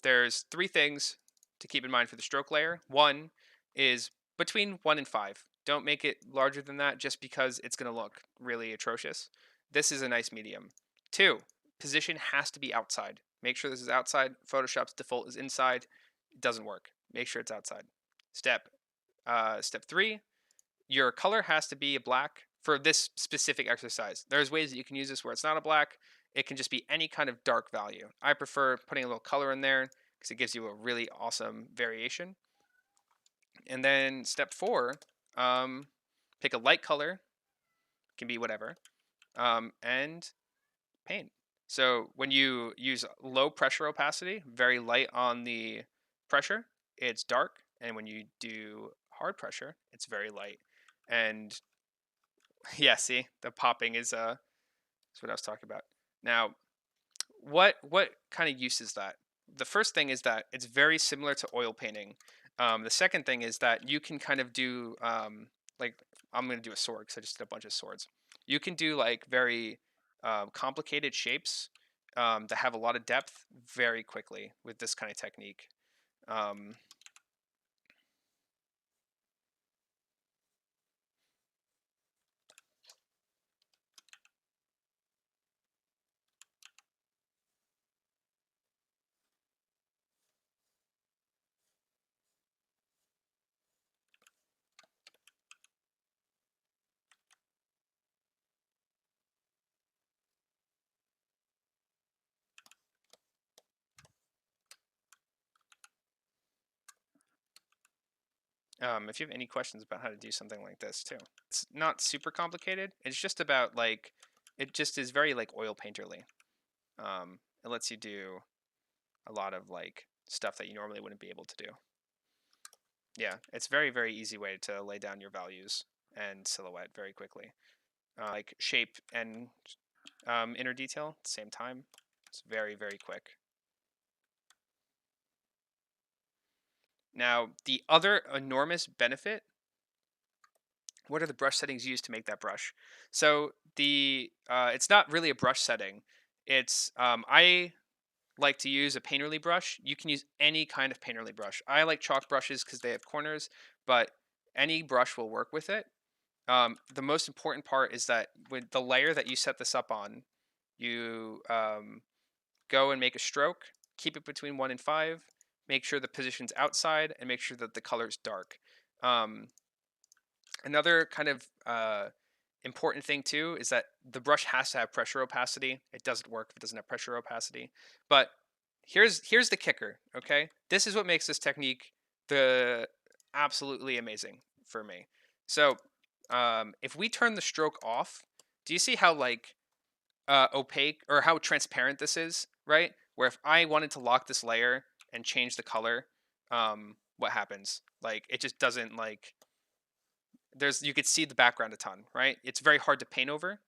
there's 3 things to keep in mind for the stroke layer. One is between 1 and 5. Don't make it larger than that just because it's going to look really atrocious. This is a nice medium. 2, position has to be outside. Make sure this is outside. Photoshop's default is inside. It doesn't work. Make sure it's outside. Step 3, your color has to be a black for this specific exercise. There's ways that you can use this where it's not a black. It can just be any kind of dark value. I prefer putting a little color in there because it gives you a really awesome variation. And then step 4, pick a light color, can be whatever, and paint. So when you use low pressure opacity, very light on the pressure, it's dark. And when you do hard pressure, it's very light. And yeah, see, the popping is what I was talking about. Now, what kind of use is that? The first thing is that it's very similar to oil painting. The second thing is that you can kind of do like I'm gonna do a sword because I just did a bunch of swords. You can do like very complicated shapes that have a lot of depth very quickly with this kind of technique. Um, if you have any questions about how to do something like this too, it's not super complicated. It's just about like it just is very like oil painterly. It lets you do a lot of like stuff that you normally wouldn't be able to do. Yeah, it's very easy way to lay down your values and silhouette very quickly. Like shape and inner detail at the same time. It's very quick. Now, the other enormous benefit, what are the brush settings used to make that brush? So the it's not really a brush setting. It's I like to use a painterly brush. You can use any kind of painterly brush. I like chalk brushes because they have corners, but any brush will work with it. The most important part is that with the layer that you set this up on, you go and make a stroke, keep it between 1 and 5, make sure the position's outside, and make sure that the color's dark. Um, Another kind of important thing too is that the brush has to have pressure opacity. It doesn't work if it doesn't have pressure opacity. But here's the kicker, okay? This is what makes this technique the absolutely amazing for me. So if we turn the stroke off, do you see how like opaque or how transparent this is, right? Where if I wanted to lock this layer and change the color, what happens? Like it just doesn't like you could see the background a ton, right? It's very hard to paint over.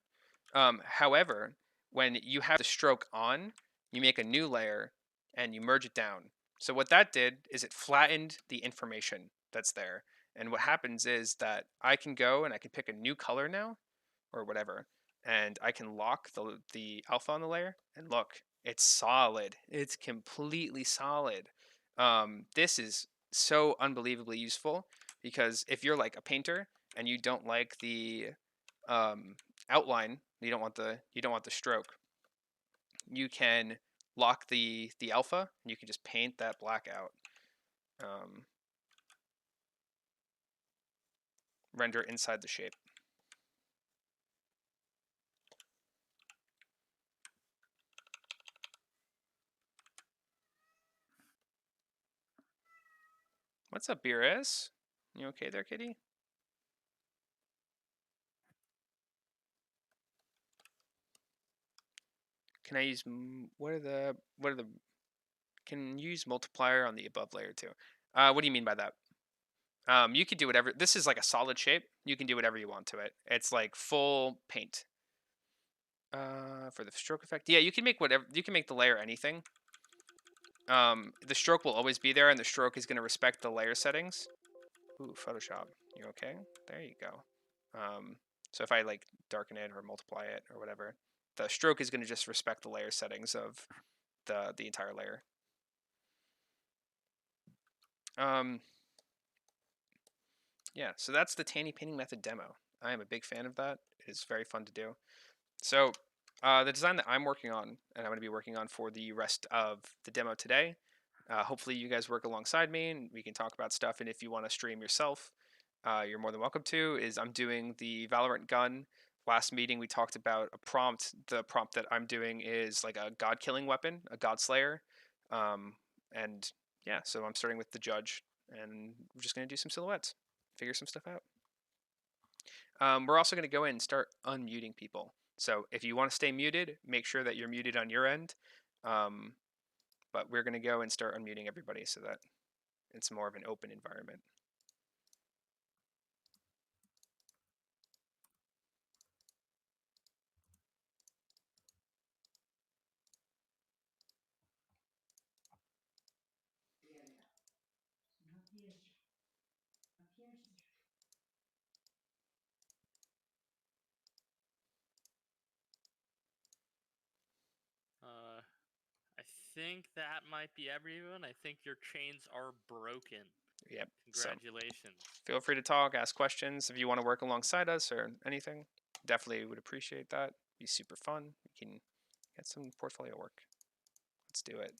However, when you have the stroke on, you make a new layer and you merge it down. So what that did is it flattened the information that's there. And what happens is that I can go and I can pick a new color now or whatever, and I can lock the alpha on the layer and look, it's solid. It's completely solid. This is so unbelievably useful because if you're like a painter and you don't like the outline, you don't want the stroke, you can lock the alpha and you can just paint that black out. Render inside the shape. What's up, Beerez? You okay there, kitty? Can I use what are the can use multiplier on the above layer too? What do you mean by that? You could do whatever. This is like a solid shape. You can do whatever you want to it. It's like full paint. For the stroke effect, yeah, you can make whatever. You can make the layer anything. The stroke will always be there, and the stroke is going to respect the layer settings. Ooh, Photoshop. You okay? There you go. So if I like darken it or multiply it or whatever, the stroke is going to just respect the layer settings of the entire layer. Yeah, so that's the Tanney painting method demo. I am a big fan of that. It is very fun to do. So the design that I'm working on, and I'm going to be working on for the rest of the demo today, hopefully you guys work alongside me and we can talk about stuff. And if you want to stream yourself, you're more than welcome to, is I'm doing the Valorant gun. Last meeting we talked about a prompt. The prompt that I'm doing is like a god killing weapon, a god slayer. And yeah, so I'm starting with the judge and we're just going to do some silhouettes, figure some stuff out. We're also going to go in and start unmuting people. So if you want to stay muted, make sure that you're muted on your end. But we're going to go and start unmuting everybody so that it's more of an open environment. think that might be everyone. I think your chains are broken. Yep. Congratulations. So feel free to talk, ask questions if you want to work alongside us or anything. Definitely would appreciate that. Be super fun. We can get some portfolio work. Let's do it.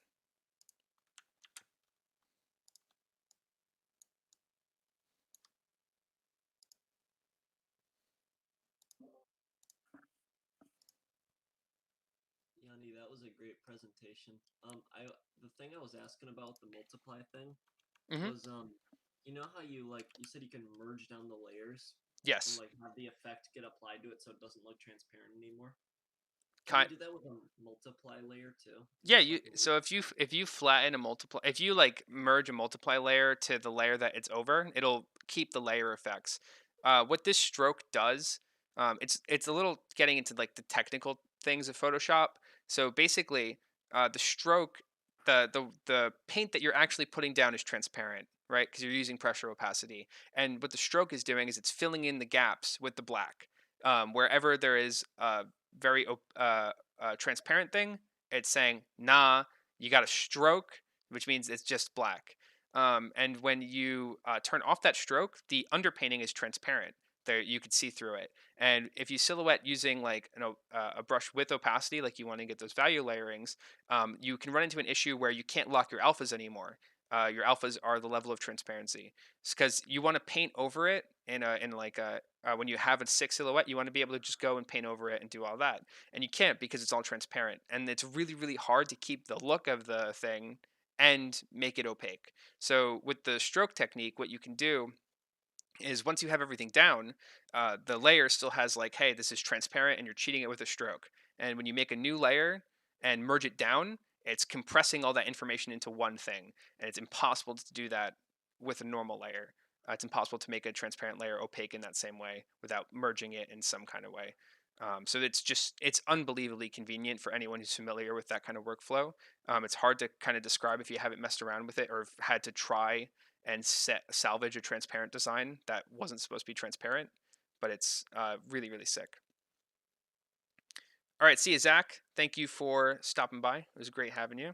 Yanni, that was a great presentation. The thing I was asking about the multiply thing Mhm. was you know how you said you can merge down the layers and Yes. like have the effect get applied to it so it doesn't look transparent anymore. Can you do that with a multiply layer too? Yeah, so if you flatten a multiply, if you like merge a multiply layer to the layer that it's over, it'll keep the layer effects. What this stroke does, it's a little getting into like the technical things of Photoshop. So basically, the stroke, the paint that you're actually putting down is transparent, right? Because you're using pressure opacity, and what the stroke is doing is it's filling in the gaps with the black. Wherever there is a very transparent thing, it's saying, nah, you got a stroke, which means it's just black. And when you turn off that stroke, the underpainting is transparent. There, you could see through it. And if you silhouette using like a brush with opacity, like you want to get those value layerings, you can run into an issue where you can't lock your alphas anymore. Your alphas are the level of transparency, because you want to paint over it in like a when you have a 6 silhouette, you want to be able to just go and paint over it and do all that, and you can't because it's all transparent, and it's really really hard to keep the look of the thing and make it opaque. So with the stroke technique, what you can do is once you have everything down, the layer still has like, hey, this is transparent, and you're cheating it with a stroke. And when you make a new layer and merge it down, it's compressing all that information into one thing, and it's impossible to do that with a normal layer. It's impossible to make a transparent layer opaque in that same way without merging it in some kind of way. So it's unbelievably convenient for anyone who's familiar with that kind of workflow. It's hard to kind of describe if you haven't messed around with it or had to try and salvage a transparent design that wasn't supposed to be transparent, but it's really really sick. All right, see you, Zach. Thank you for stopping by. It was great having you.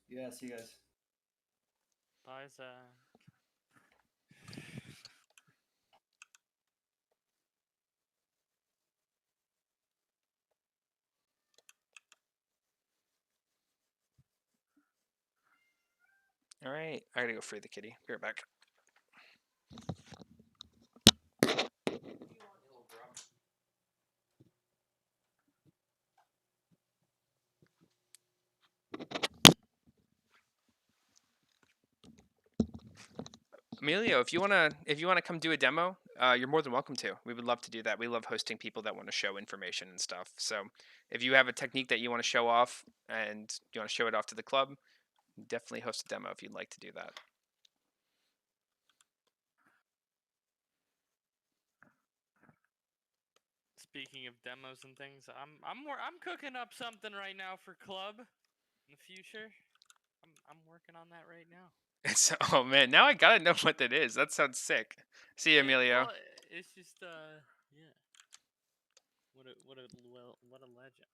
Yeah, see you guys. Bye, Zach. All right, I gotta go free the kitty. Be right back. Emilio, if you wanna come do a demo, you're more than welcome to. We would love to do that. We love hosting people that want to show information and stuff. So if you have a technique that you want to show off and you want to show it off to the club, definitely host a demo if you'd like to do that. Speaking of demos and things, I'm cooking up something right now for club in the future. I'm working on that right now. It's, oh man, now I gotta know what that is. That sounds sick. See you, Emilio. Well, it's just yeah. What a legend.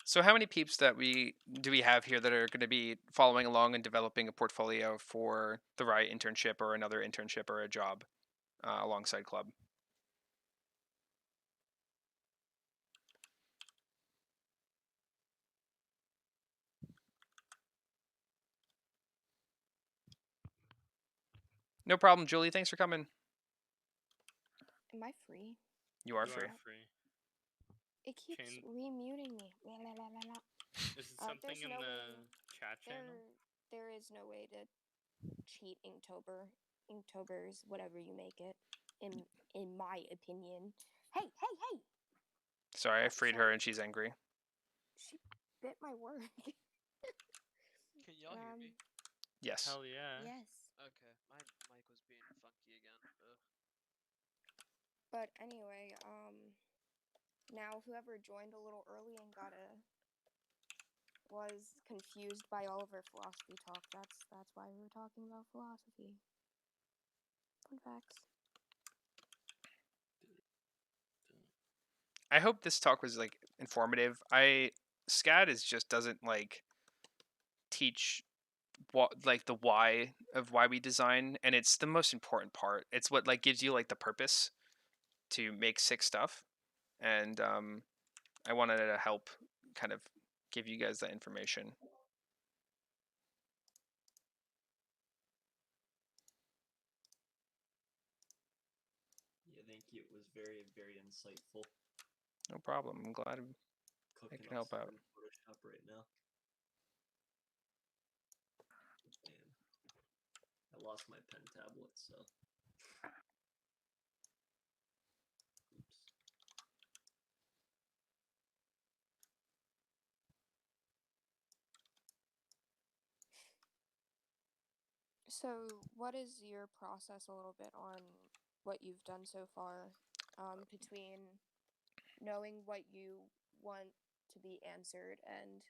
So how many peeps do we have here that are going to be following along and developing a portfolio for the right internship or another internship or a job alongside club? No problem, Julie. Thanks for coming. Am I free? You are You free. are free. It keeps Chain- remuting me. Blah, blah, blah, blah, blah. Is it something There's in no the way. chat channel? There is no way to cheat Inktober. Inktober's whatever you make it. In my opinion. Hey, hey, hey! Sorry, I Oh, freed her sorry. and she's angry. She bit my word. Can y'all hear me? Yes. Hell yeah. Yes. Okay, my mic was being funky again. Ugh. But anyway, now whoever joined a little early and got was confused by all of our philosophy talk. That's why we were talking about philosophy. Fun facts. I hope this talk was like informative. SCAD is just doesn't like teach what like the why of why we design, and it's the most important part. It's what like gives you like the purpose to make sick stuff, and I wanted to help kind of give you guys that information. Yeah, thank you. It was very, very insightful. No problem. I'm glad I Cooking can help up out. some in Photoshop right now. Man, I lost my pen tablet, so. Oops. So, what is your process a little bit on what you've done so far, between knowing what you want to be answered and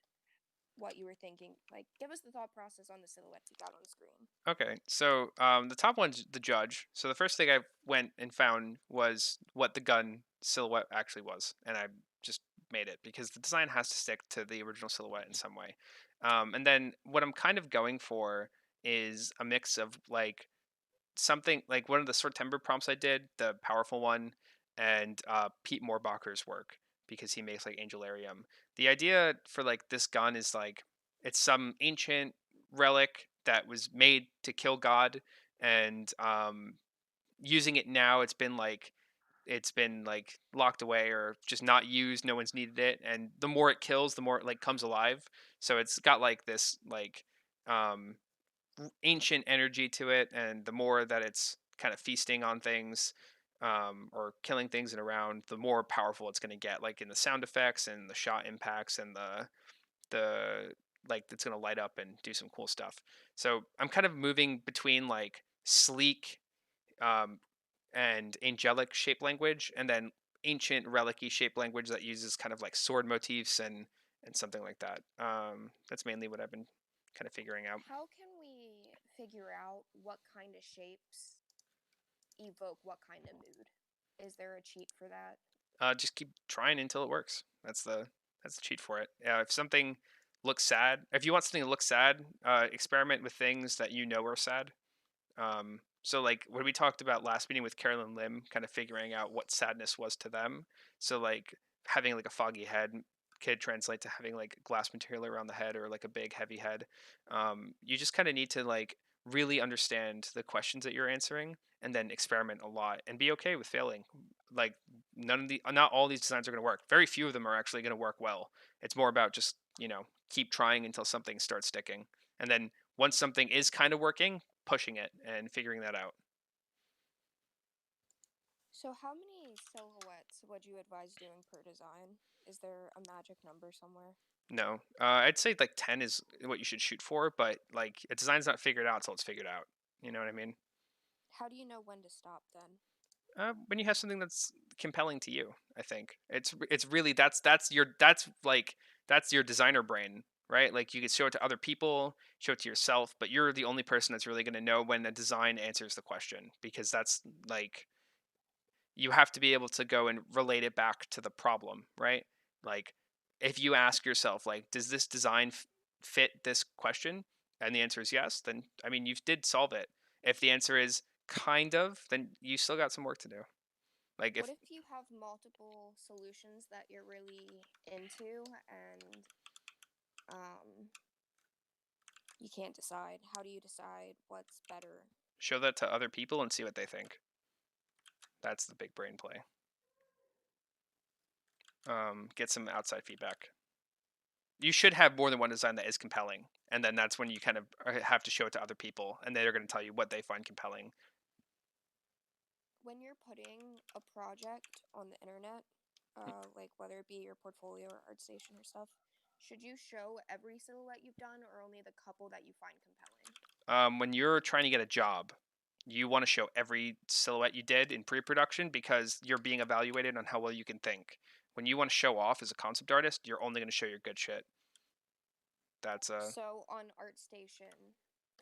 what you were thinking? Like, give us the thought process on the silhouettes you got on screen. Okay, so the top one's the judge. So the first thing I went and found was what the gun silhouette actually was, and I just made it because the design has to stick to the original silhouette in some way. And then what I'm kind of going for is a mix of like something like one of the Sortember prompts I did, the powerful one, and Pete Moorbacher's work because he makes like Angelarium. The idea for like this gun is like it's some ancient relic that was made to kill God, and using it now, it's been like locked away or just not used. No one's needed it, and the more it kills, the more it like comes alive. So it's got like this like um, ancient energy to it, and the more that it's kind of feasting on things or killing things and around, the more powerful it's going to get, like in the sound effects and the shot impacts and the like it's going to light up and do some cool stuff. So I'm kind of moving between like sleek um, and angelic shape language, and then ancient relic-y shape language that uses kind of like sword motifs and something like that. That's mainly what I've been kind of figuring out. How can we figure out what kind of shapes evoke what kind of mood? Is there a cheat for that? Just keep trying until it works. That's the cheat for it. If something looks sad, if you want something to look sad, experiment with things that you know are sad. So like when we talked about last meeting with Carolyn Lim, kind of figuring out what sadness was to them. So like having like a foggy head could translate to having like glass material around the head or like a big heavy head. You just kind of need to like really understand the questions that you're answering and then experiment a lot and be okay with failing. Like not all these designs are going to work. Very few of them are actually going to work well. It's more about just, keep trying until something starts sticking. And then once something is kind of working, pushing it and figuring that out. So, how many silhouettes would you advise doing per design? Is there a magic number somewhere? No, I'd say like 10 is what you should shoot for, but like a design's not figured out until it's figured out. You know what I mean? How do you know when to stop then? When you have something that's compelling to you, I think it's really that's your designer brain, right? Like you could show it to other people, show it to yourself, but you're the only person that's really going to know when a design answers the question, because that's like you have to be able to go and relate it back to the problem, right? Like if you ask yourself like does this design fit this question, and the answer is yes, then I mean you did solve it. If the answer is kind of, then you still got some work to do. Like What if if you have multiple solutions that you're really into and um, you can't decide? How do you decide what's better? show that to other people and see what they think. That's the big brain play. Get some outside feedback. You should have more than one design that is compelling, and then that's when you kind of have to show it to other people, and they're going to tell you what they find compelling. When you're putting a project on the internet, like whether it be your portfolio or ArtStation or stuff, should you show every silhouette you've done or only the couple that you find compelling? When you're trying to get a job, you want to show every silhouette you did in pre-production because you're being evaluated on how well you can think. When you want to show off as a concept artist, you're only going to show your good shit. That's So on ArtStation,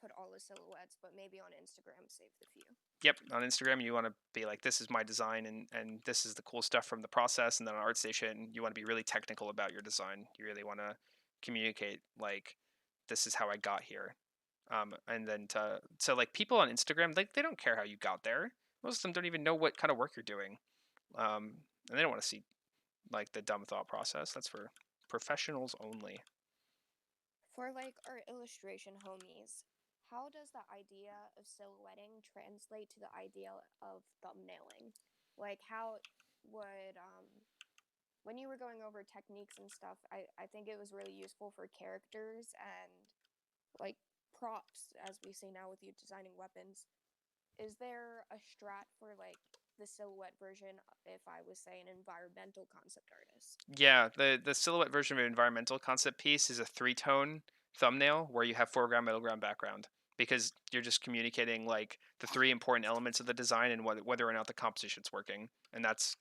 put all the silhouettes, but maybe on Instagram, save the few. Yep, on Instagram you want to be like, this is my design and this is the cool stuff from the process, and then on ArtStation you want to be really technical about your design. You really want to communicate like, this is how I got here. And then so like people on Instagram, like they don't care how you got there. Most of them don't even know what kind of work you're doing, and they don't want to see like the dumb thought process. That's for professionals only. For like our illustration homies, how does the idea of silhouetting translate to the idea of thumbnailing? Like how would when you were going over techniques and stuff, I think it was really useful for characters and like props, as we see now with you designing weapons. Is there a strat for like the silhouette version if I was, say, an environmental concept artist? Yeah, the silhouette version of an environmental concept piece is a 3-tone thumbnail where you have foreground, middle ground, background, because you're just communicating like the 3 important elements of the design and whether or not the composition's working, and that's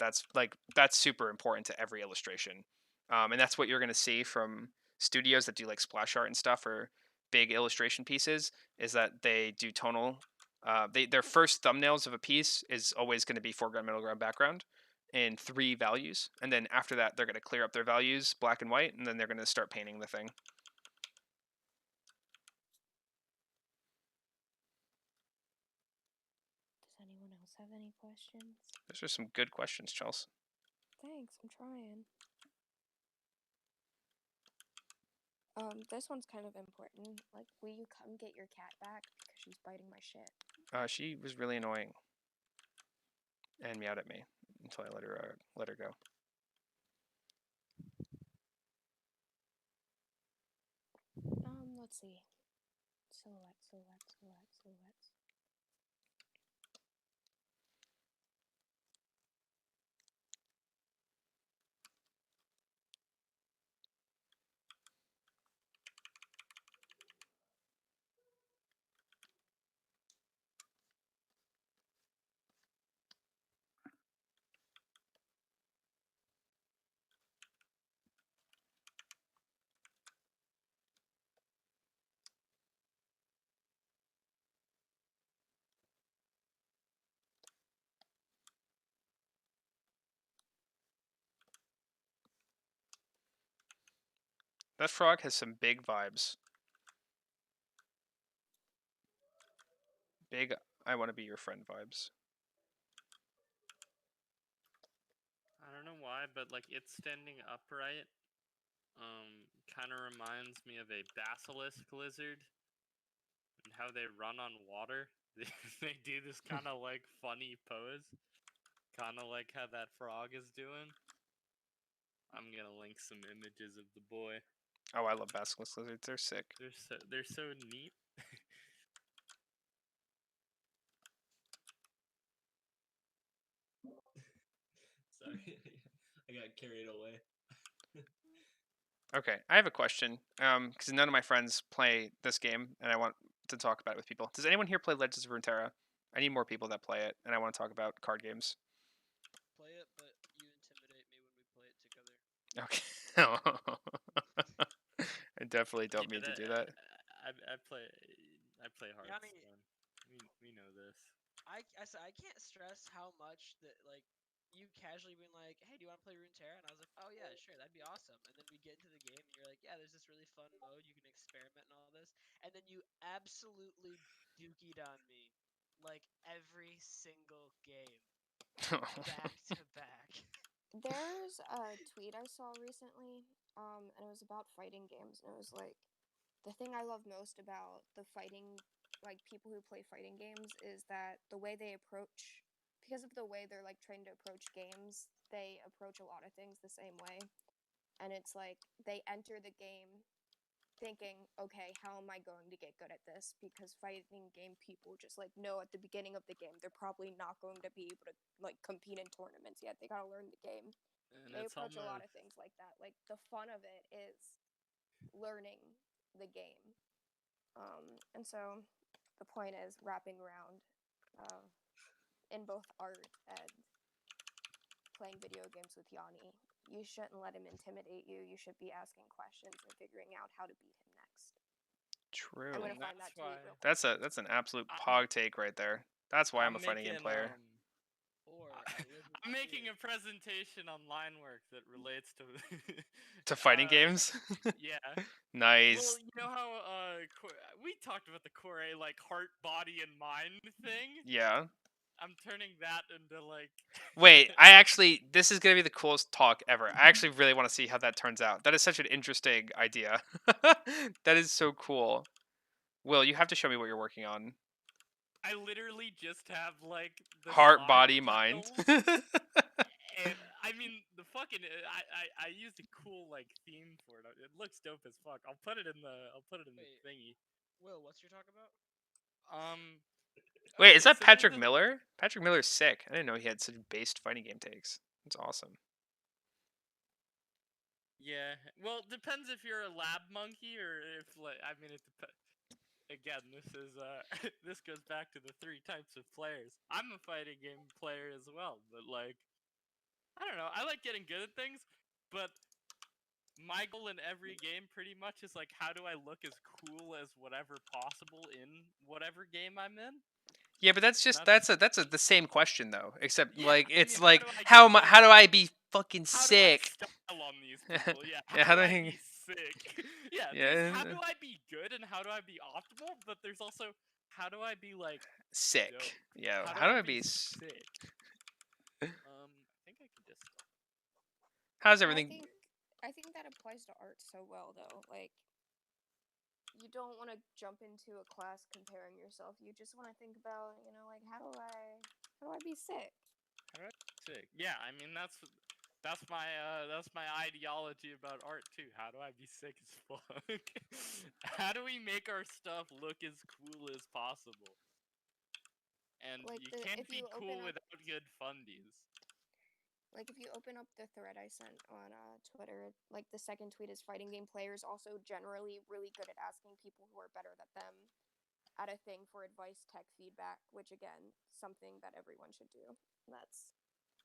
super important to every illustration, and that's what you're going to see from studios that do like splash art and stuff or big illustration pieces, is that they do tonal. Their first thumbnails of a piece is always going to be foreground, middle ground, background in 3 values, and then after that they're going to clear up their values black and white, and then they're going to start painting the thing. Does anyone else have any questions? Those are some good questions, Chelsea. Thanks, I'm trying. This one's kind of important. Like, will you come get your cat back because she's biting my shit? She was really annoying and meowed at me until I let her go. Let's see. Silhouettes. That frog has some big vibes. Big I want to be your friend vibes. I don't know why, but like it's standing upright kind of reminds me of a basilisk lizard and how they run on water. They do this kind of like funny pose, kind of like how that frog is doing. I'm gonna link some images of the boy. Oh, I love basilisk lizards. They're sick. They're so neat. Sorry, I got carried away. Okay, I have a question. Because none of my friends play this game, and I want to talk about it with people. Does anyone here play Legends of Runeterra? I need more people that play it, and I want to talk about card games. Play it, but you intimidate me when we play it together. Okay. I definitely don't mean to do that. I play Hearthstone. We know this. I can't stress how much that like you casually being like, hey, do you want to play Runeterra? And I was like, oh yeah, sure, that'd be awesome. And then we get into the game and you're like, yeah, there's this really fun mode, you can experiment and all this. And then you absolutely dookied on me like every single game. Back to back. There's a tweet I saw recently, and it was about fighting games, and it was like, the thing I love most about the fighting, like people who play fighting games, is that the way they approach, because of the way they're like trained to approach games, they approach a lot of things the same way. And it's like they enter the game thinking, okay, how am I going to get good at this? Because fighting game people just like know at the beginning of the game they're probably not going to be able to like compete in tournaments yet. They gotta learn the game. And They it's approach a lot almost of things like that. Like the fun of it is learning the game. And so the point is wrapping around in both art and playing video games with Yanni. You shouldn't let him intimidate you. You should be asking questions and figuring out how to beat him next. True. I'm gonna And find that that's tweet why real quick. That's an absolute I'm- pog take right there. That's why I'm a fighting game making, player. Or I live with I'm making fear. a presentation on line work that relates to To fighting games? Yeah. Nice. Well, you know how we talked about the core A, like heart, body, and mind thing. Yeah. I'm turning that into like. Wait, this is gonna be the coolest talk ever. I actually really want to see how that turns out. That is such an interesting idea. That is so cool. Will, you have to show me what you're working on. I literally just have like the Heart, slide body, mind. tiles, and I mean the fucking I used a cool like theme for it. It looks dope as fuck. I'll put it in the Wait. thingy. Will, what's your talk about? Wait, Okay, is that so Patrick Miller? Patrick Miller's sick. I didn't know he had such based fighting game takes. That's awesome. Yeah, well, it depends if you're a lab monkey or if like I mean it depends. Again, this is this goes back to the 3 types of players. I'm a fighting game player as well, but like I don't know. I like getting good at things, but my goal in every game pretty much is like how do I look as cool as whatever possible in whatever game I'm in? Yeah, but that's the same question though. Except Yeah, like I it's mean, like how do I how do I be fucking how do I sick? style on these people? Yeah, Yeah, how do I be sick? Yeah, there's Yeah. how do I be good and how do I be optimal, but there's also how do I be like Sick? dope? Yeah. How do How do I I be be? sick? I think I could just. How's Well, everything? I think that applies to art so well though. Like you don't want to jump into a class comparing yourself. You just want to think about, like how do I be sick? How do I be sick? Yeah, I mean that's my ideology about art too. How do I be sick as fuck? How do we make our stuff look as cool as possible? And Like you the can't if be you cool open up without good fundies. like if you open up the thread I sent on Twitter, like the second tweet is fighting game players also generally really good at asking people who are better than them at a thing for advice, tech feedback, which again, something that everyone should do. That's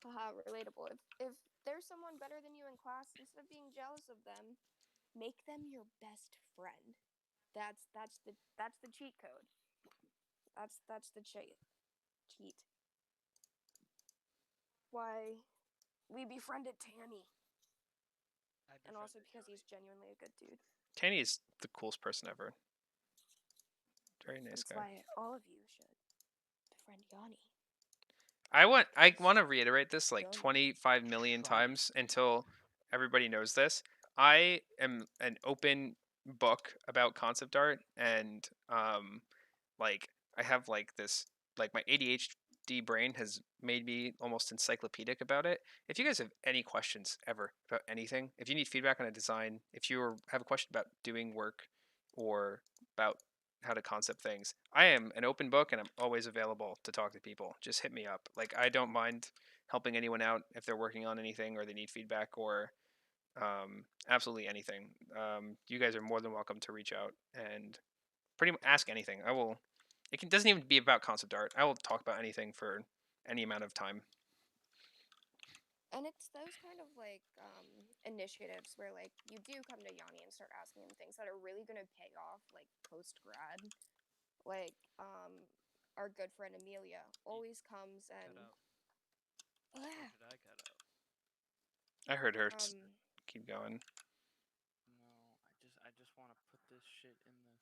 relatable. If there's someone better than you in class, instead of being jealous of them, make them your best friend. That's the cheat code. That's the cheat. Why we befriended Tanney, and also because he's genuinely a good dude. Tanney is the coolest person ever. Very nice That's guy. why all of you should befriend Yanni. I want to reiterate this like 25 million times until everybody knows this. I am an open book about concept art, and like I have like this like my ADHD brain has made me almost encyclopedic about it. If you guys have any questions ever about anything, if you need feedback on a design, if you have a question about doing work or about how to concept things, I am an open book and I'm always available to talk to people. Just hit me up. Like I don't mind helping anyone out if they're working on anything or they need feedback or absolutely anything. You guys are more than welcome to reach out and pretty much ask anything. I will. Doesn't even be about concept art. I will talk about anything for any amount of time. And it's those kind of like initiatives where like you do come to Yanni and start asking him things that are really gonna pay off like post grad. Like our good friend Amelia always comes and What did I cut out? I heard her. Keep going. No, I just want to put this shit in the.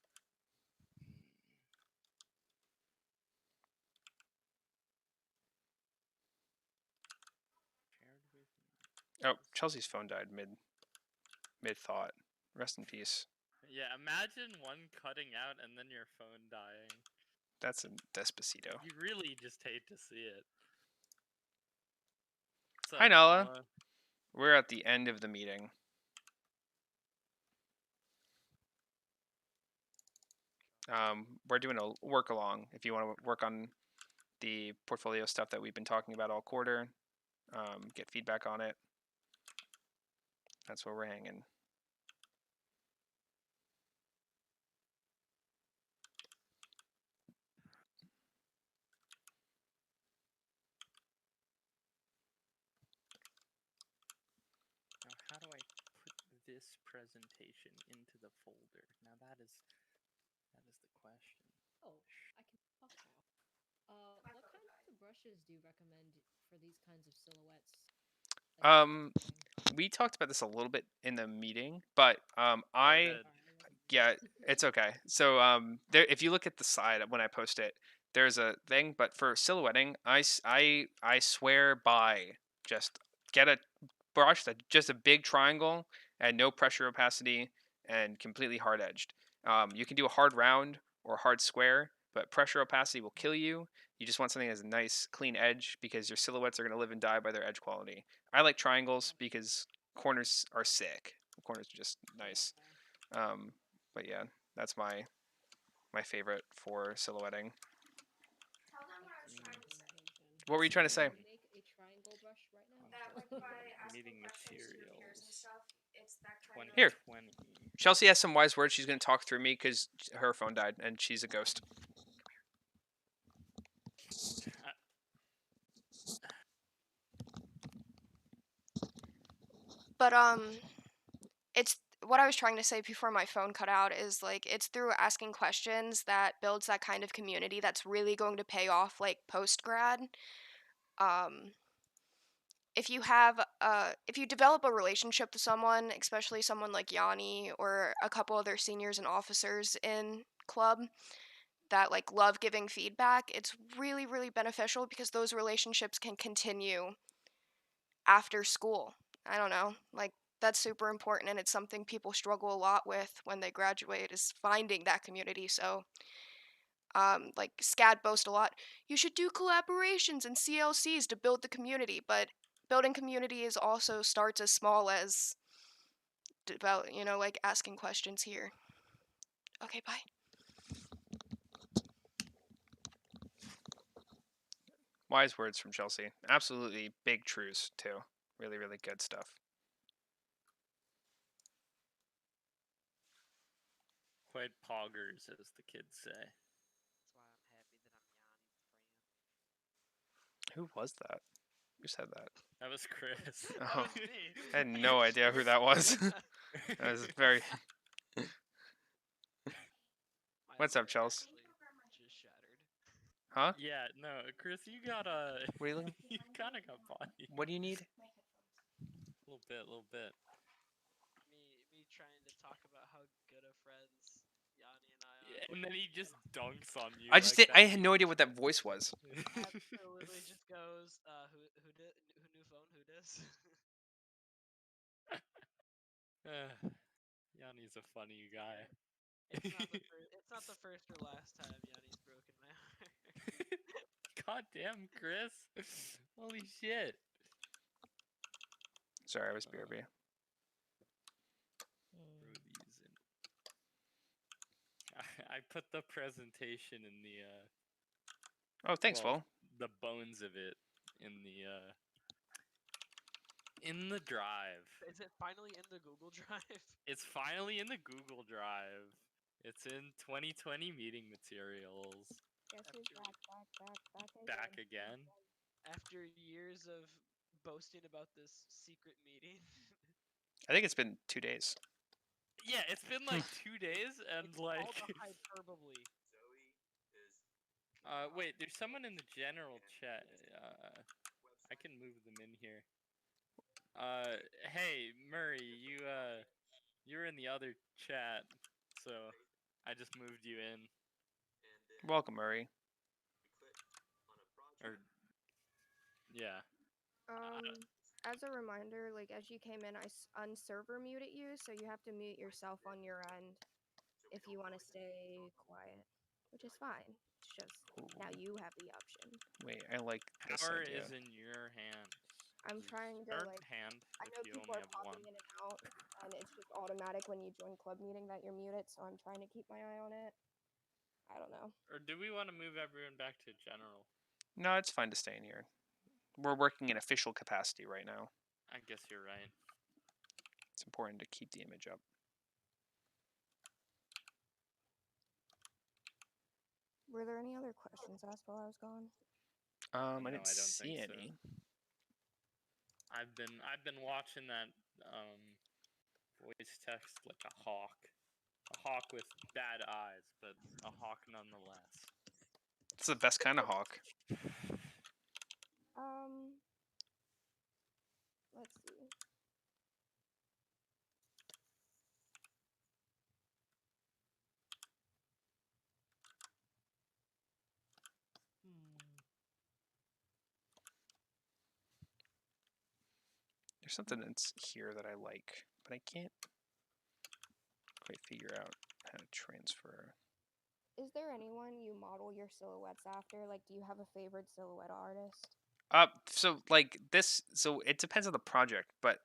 Oh, Chelsea's phone died mid thought. Rest in peace. Yeah, imagine one cutting out and then your phone dying. That's a Despacito. You really just hate to see it. Hi, Nala. We're at the end of the meeting. We're doing a work along. If you want to work on the portfolio stuff that we've been talking about all quarter, get feedback on it. That's where we're hanging. Now, how do I put this presentation into the folder? Now that is Oh, I can talk now. What kinds of brushes do you recommend for these kinds of silhouettes? We talked about this a little bit in the meeting, but good. yeah, it's okay. So there, if you look at the side when I post it, there's a thing. But for silhouetting, I swear by just get a brush that just a big triangle and no pressure opacity and completely hard edged. You can do a hard round or a hard square, but pressure opacity will kill you. You just want something that has a nice clean edge because your silhouettes are going to live and die by their edge quality. I like triangles because corners are sick. Corners are just nice. But yeah, that's my favorite for silhouetting. Tell them what I was trying to say. What were you trying to say? Make a triangle brush right now. That like by asking Meeting questions to your peers and materials. stuff, it's that kind of. Here. 2020. Chelsea has some wise words she's going to talk through me because her phone died and she's a ghost. But it's what I was trying to say before my phone cut out is like it's through asking questions that builds that kind of community that's really going to pay off like post grad. Um if you develop a relationship with someone, especially someone like Yanni or a couple other seniors and officers in club that like love giving feedback, it's really really beneficial because those relationships can continue after school. I don't know, like that's super important and it's something people struggle a lot with when they graduate is finding that community. So like SCAD boast a lot, you should do collaborations and CLCs to build the community, but building community is also starts as small as about, like asking questions here. Okay, bye. Wise words from Chelsea. Absolutely big truths too. Really, really good stuff. Quite poggers, as the kids say. That's why I'm happy that I'm Yanni's friend. Who was that? Who said that? That was Chris. Oh, That was me. I had no idea who that was. That was very. My What's up, heart Chels? actually just shattered. Huh? Yeah, no, Chris, you got a. What are you looking? You kind of got body. What do you need? Little bit. Me trying to talk about how good of friends Yanni and I are. Yeah, and then he just dunks on you. I just like did. I that. had no idea what that voice was. Absolutely just goes, who new phone, who dis? Yanni's a funny guy. It's not the first or last time Yanni's broken my heart. God damn, Chris. Holy shit. Sorry, I was BRB. I put the presentation in the Oh, thanks, Will. the bones of it in the drive. Is it finally in the Google Drive? It's finally in the Google Drive. It's in 2020 meeting materials. Guess who's Back again. After years of boasting about this secret meeting. I think it's been 2 days. Yeah, it's been like 2 days and it's like. all the hyperbole. Wait, there's someone in the general chat. I can move them in here. Hey Murray, you're in the other chat, so I just moved you in. Welcome, Murray. Or yeah. As a reminder, like as you came in, I unserver muted you, so you have to mute yourself on your end if you want to stay quiet, which is fine. It's just now you have the option. Wait, I like this Power idea. is in your hands. I'm trying to Third like. hand. I know If you people only are have one. popping in and out, and it's just automatic when you join club meeting that you're muted. So I'm trying to keep my eye on it. I don't know. Or do we want to move everyone back to general? No, it's fine to stay in here. We're working in official capacity right now. I guess you're right. It's important to keep the image up. Were there any other questions asked while I was gone? I No, didn't I don't see think so. any. I've been watching that voice text like a hawk. A hawk with bad eyes, but a hawk nonetheless. It's the best kind of hawk. Let's see. There's something that's here that I like, but I can't quite figure out how to transfer. Is there anyone you model your silhouettes after? Like, do you have a favorite silhouette artist? So like this, so it depends on the project, but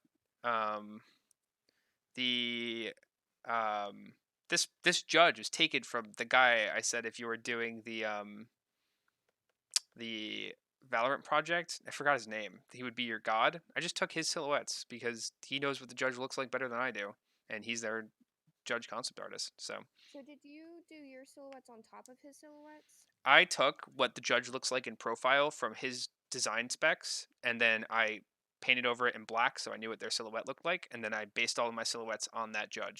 the this judge is taken from the guy I said if you were doing the Valorant project, I forgot his name. He would be your god. I just took his silhouettes because he knows what the judge looks like better than I do, and he's their judge concept artist. So did you do your silhouettes on top of his silhouettes? I took what the judge looks like in profile from his design specs, and then I painted over it in black so I knew what their silhouette looked like, and then I based all of my silhouettes on that judge.